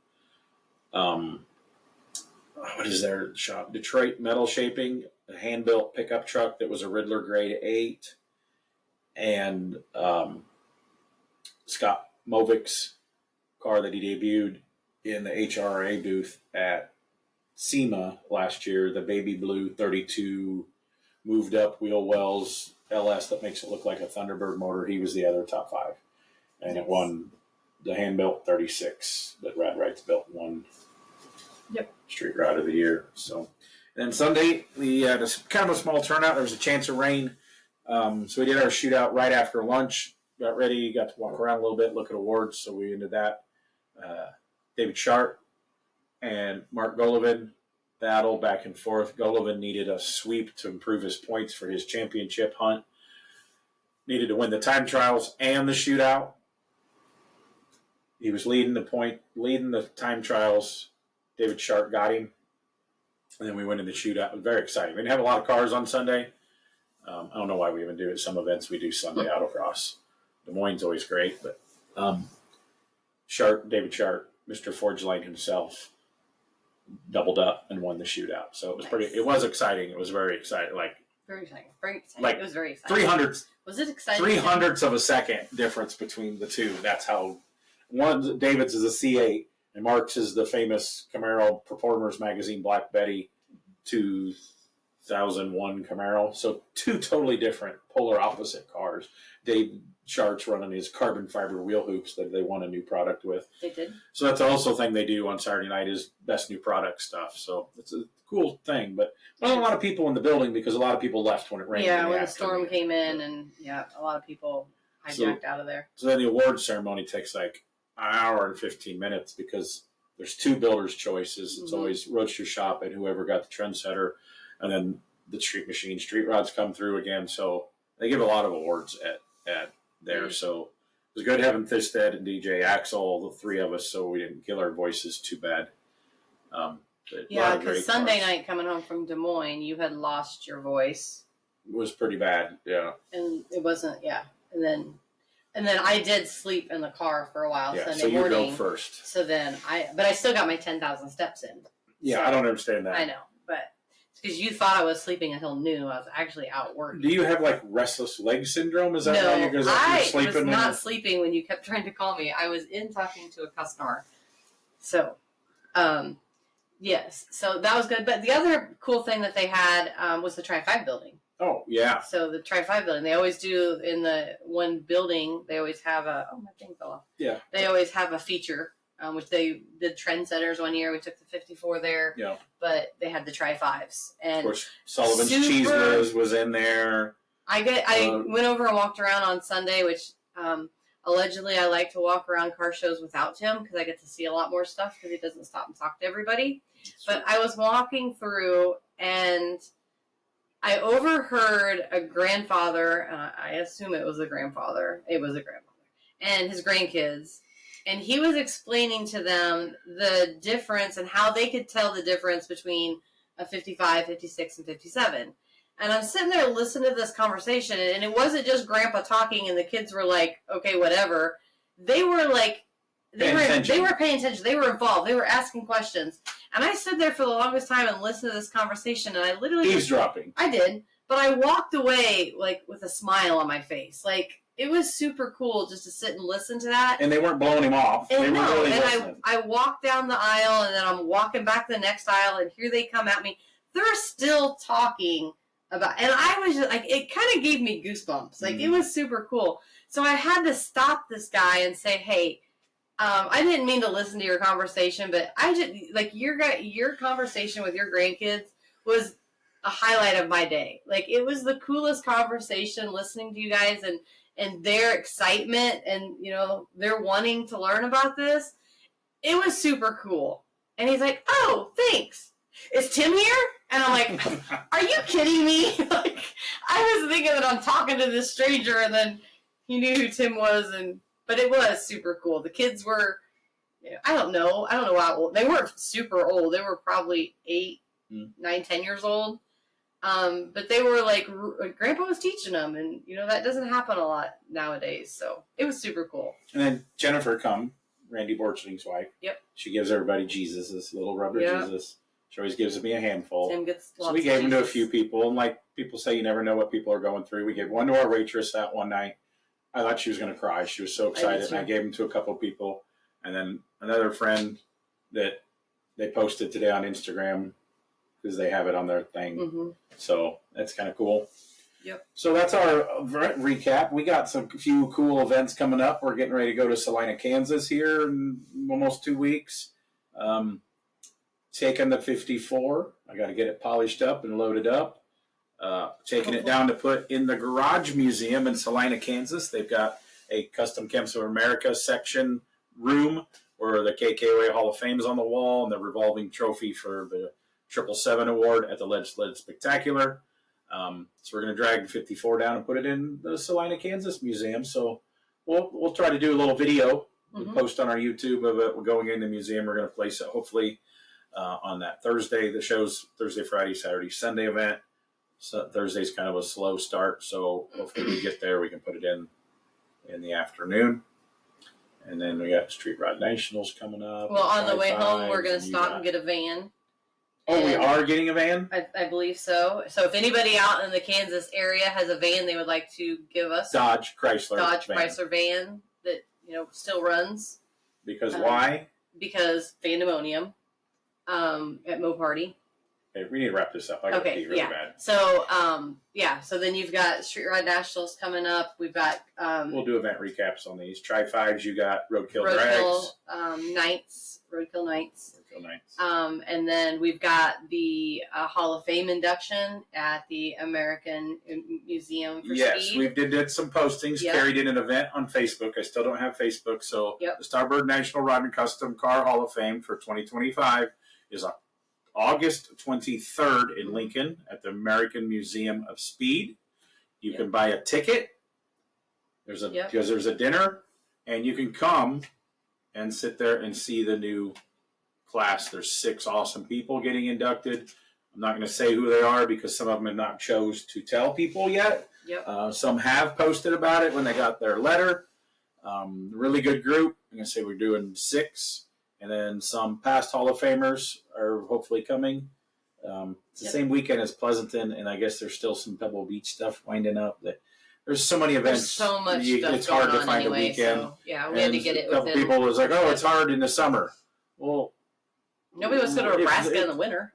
What is their shop? Detroit Metal Shaping, a hand-built pickup truck that was a Riddler Grade 8. And Scott Movik's car that he debuted in the HRA booth at SEMA last year, the baby blue 32 moved up wheel wells LS that makes it look like a Thunderbird motor. He was the other top 5. And it won the hand-built 36 that Rad Rights built, won Street Rod of the Year. So, and then Sunday, we had kind of a small turnout. There was a chance of rain. So we did our shootout right after lunch, got ready, got to walk around a little bit, look at awards. So we ended that. David Sharp and Mark Golovin battle back and forth. Golovin needed a sweep to improve his points for his championship hunt. Needed to win the time trials and the shootout. He was leading the time trials. David Sharp got him. And then we went in the shootout. It was very exciting. We didn't have a lot of cars on Sunday. I don't know why we even do it. Some events we do Sunday autocross. Des Moines always great, but David Sharp, Mr. Forge Light himself, doubled up and won the shootout. So it was it was exciting. It was very exciting. Very exciting. Very exciting. Like it was very exciting. 300. Was it exciting? 300ths of a second difference between the two. That's how David's is a C8 and Mark's is the famous Camaro Performers Magazine Black Betty 2001 Camaro. So two totally different, polar opposite cars. Dave Sharp's running his carbon fiber wheel hoops that they won a new product with. They did. So that's also a thing they do on Saturday night is best new product stuff. So it's a cool thing, but not a lot of people in the building because a lot of people left when it rained. Yeah, when the storm came in, and a lot of people hijacked out of there. So then the award ceremony takes like an hour and 15 minutes because there's two builders' choices. It's always Roadster Shop and whoever got the trendsetter, and then the Street Machine. Street Rods come through again, so they give a lot of awards at there. So it was good having Thisted and DJ Axel, the three of us, so we didn't kill our voices too bad. Because Sunday night coming home from Des Moines, you had lost your voice. It was pretty bad, yeah. And it wasn't, And then I did sleep in the car for a while Sunday so you morning. go first. So then but I still got my 10,000 steps in. Yeah, so, I don't understand that. I know, but it's because you thought I was sleeping until noon. I was actually out working. Do you have like restless leg syndrom? Is that why you're sleeping? I was not sleeping when you kept trying to call me. I was in talking to a customer. So, yes. So that was good. But the other cool thing that they had was the Tri-5 building. Oh, yeah. So the Tri-5 building, they always do in the one building, they always have my thing fell off. Yeah. They always have a feature, which they did Trendsetters one year. We took the 54 there. Yeah. But they had the Tri-5s. And of course, Sullivan's Cheese Whiz was in there. I went over and walked around on Sunday, which allegedly I like to walk around car shows without Tim because I get to see a lot more stuff because he doesn't stop and talk to everybody. But I was walking through and I overheard a grandfather, I assume it was a grandfather. It was a grandfather. And his grandkids. And he was explaining to them the difference and how they could tell the difference between a 55, 56, and 57. And I'm sitting there listening to this conversation, and it wasn't just Grandpa talking and the kids were like, okay, whatever. They were like, they were paying attention. They were involved. They were asking questions. And I stood there for the longest time and listened to this conversation, and I literally eavesdropping. I did, but I walked away like with a smile on my face. Like it was super cool just to sit and listen to that. And they weren't blowing him off. And I walked down the aisle, and then I'm walking back the next aisle, and here they come at me. They're still talking about, and I was just like, it kind of gave me goosebumps. Like it was super cool. So I had to stop this guy and say, hey. I didn't mean to listen to your conversation, but I just like your conversation with your grandkids was a highlight of my day. Like it was the coolest conversation listening to you guys and their excitement and their wanting to learn about this. It was super cool. And he's like, "Oh, thanks. Is Tim here?" And I'm like, "Are you kidding me?" Like I was thinking that I'm talking to this stranger, and then he knew who Tim was But it was super cool. The kids were, I don't know how old. They weren't super old. They were probably 8, 9, 10 years old. But they were like, Grandpa was teaching them. And, that doesn't happen a lot nowadays. So it was super cool. And then Jennifer Randy Borchling's wife. Yep. She gives everybody Jesus, this little rubber Jesus. She always gives me a handful. Tim gets lots. So we gave them to a few people. And like people say, you never know what people are going through. We gave one to our waitress that one night. I thought she was going to cry. She was so excited. And I gave them to a couple of people. And then another friend that they posted today on Instagram because they have it on their thing. Mm-hmm. So that's kind of cool. Yep. So that's our recap. We got a few cool events coming up. We're getting ready to go to Salina, Kansas here in almost 2 weeks. Taking the 54. I got to get it polished up and loaded up. Taking it down to put in the Garage Museum in Salina, Kansas. They've got a Custom Camps of America section room where the KKOA Hall of Fame is on the wall and the revolving trophy for the 777 award at the Ledge Sled Spectacular. So we're going to drag the 54 down and put it in the Salina, Kansas Museum. So we'll try to do a little video and post on our YouTube of it. We're going in the museum. We're going to place it hopefully on that Thursday. The show's Thursday, Friday, Saturday, Sunday event. So Thursday's kind of a slow start, so hopefully we get there. We can put it in the afternoon. And then we got Street Rod Nationals coming up. Well, on the way home, we're going to stop and get a van. Oh, we are getting a van? I believe so. So if anybody out in the Kansas area has a van they would like to give us. Dodge Chrysler van that, still runs. Because why? Because Vandemonium at Mo Party. Okay, we need to wrap this up. I got to pee really bad. So, so then you've got Street Rod Nationals coming up. We've got... we'll do event recaps on these. Tri-Fives, you got Roadkill Drags. Roadkill Nights. And then we've got the Hall of Fame induction at the American Museum for Speed. Yes, we did some postings. Yep. Carrie did an event on Facebook. I still don't have Facebook. So the Starbird National Rod and Custom Car Hall of Fame for 2025 is August 23rd in Lincoln at the American Museum of Speed. You can buy a ticket. Because there's a dinner, and you can come and sit there and see the new class. There's 6 awesome people getting inducted. I'm not going to say who they are because some of them have not chose to tell people yet. Yep. Some have posted about it when they got their letter. Really good group. I'm going to say we're doing 6. And then some past Hall of Famers are hopefully coming. It's the same weekend as Pleasanton, and I guess there's still some Pebble Beach stuff winding up. There's so many events. There's so much stuff it's hard to find anyway, a weekend. So, we had to get it within. A couple people was like, it's hard in the summer. Well, nobody wants to go to Nebraska in the winter.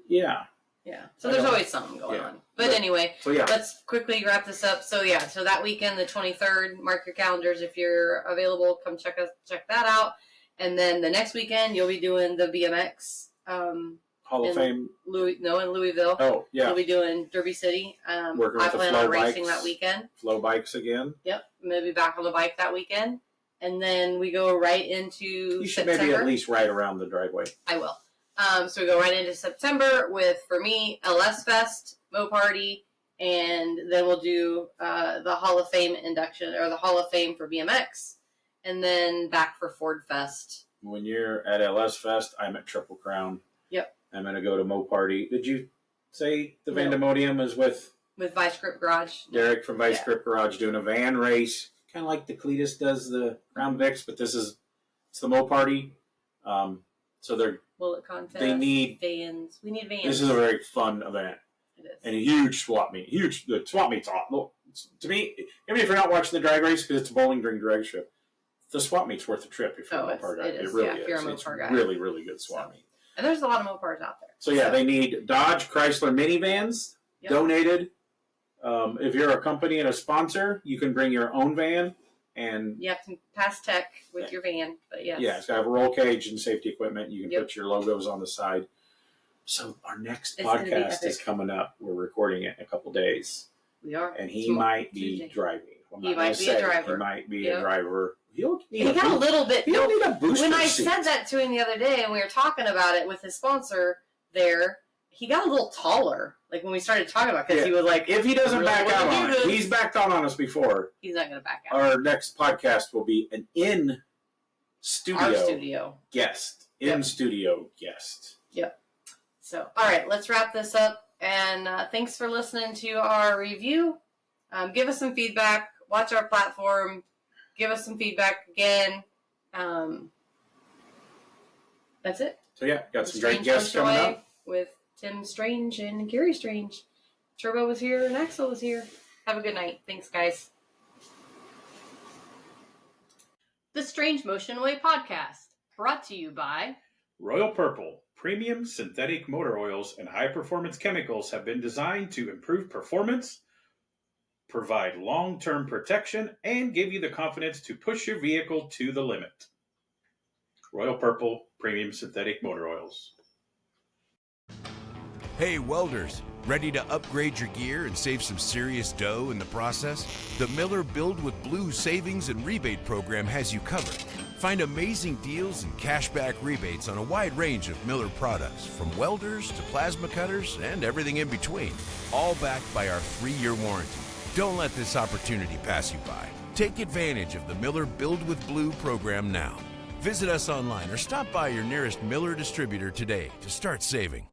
Yeah. Yeah. So there's always something going on. But anyway, let's quickly wrap this up. So so that weekend, the 23rd, mark your calendars if you're available. Come check that out. And then the next weekend, you'll be doing the BMX Hall of Fame. In Louisville. Oh, yeah. We'll be doing Derby City. Working with I plan on racing that weekend. Flow bikes again. Yep. I'm going to be back on the bike that weekend. And then we go right into You should September. maybe at least ride around the driveway. I will. So we go right into September with, for me, LS Fest, Mo Party, and then we'll do the Hall of Fame induction, or the Hall of Fame for BMX, and then back for Ford Fest. When you're at LS Fest, I'm at Triple Crown. Yep. I'm going to go to Mo Party. Did you say the Vandemonium is with Vice Grip Garage? Derek from Vice Grip Garage doing a van race, kind of like the Cletus does the Crown Vics, but it's the Mo Party. So Bullet contest. They need vans. We need vans. This is a very fun event. It is. And a huge swap meet. The swap meet's awesome. To me, even if you're not watching the drag race because it's a Bowling Green drag strip, the swap meet's worth a trip if you're a Mopar guy. It really is. If you're a Mopar guy. Really, really good swap meet. And there's a lot of Mopars out there. So they need Dodge Chrysler minivans donated. If you're a company and a sponsor, you can bring your own van. And you have to pass tech with your van, but yes. Yeah, it's got to have a roll cage and safety equipment. You can put your logos on the side. So our next podcast is coming up. We're recording it in a couple days. We are. And he might be driving. He might be a driver. He might be a driver. He got a little bit. He'll need a booster When I seat. said that to him the other day, and we were talking about it with his sponsor there, he got a little taller. Like when we started talking about, because he was like, if he doesn't back out on it, he's backed out on us before. He's not going to back out. Our next podcast will be an in-studio guest. In-studio guest. Yep. So, all right, let's wrap this up. And thanks for listening to our review. Give us some feedback. Watch our platform. Give us some feedback again. That's it. So, got some great guests coming up. With Tim Strange and Carrie Strange. Turbo was here and Axel was here. Have a good night. Thanks, guys. The Strange Motion Away podcast, brought to you by Royal Purple. Premium synthetic motor oils and high-performance chemicals have been designed to improve performance, provide long-term protection, and give you the confidence to push your vehicle to the limit. Royal Purple Premium Synthetic Motor Oils. Hey welders, ready to upgrade your gear and save some serious dough in the process? The Miller Build with Blue Savings and Rebate Program has you covered. Find amazing deals and cashback rebates on a wide range of Miller products, from welders to plasma cutters and everything in between, all backed by our 3-year warranty. Don't let this opportunity pass you by. Take advantage of the Miller Build with Blue program now. Visit us online or stop by your nearest Miller distributor today to start saving.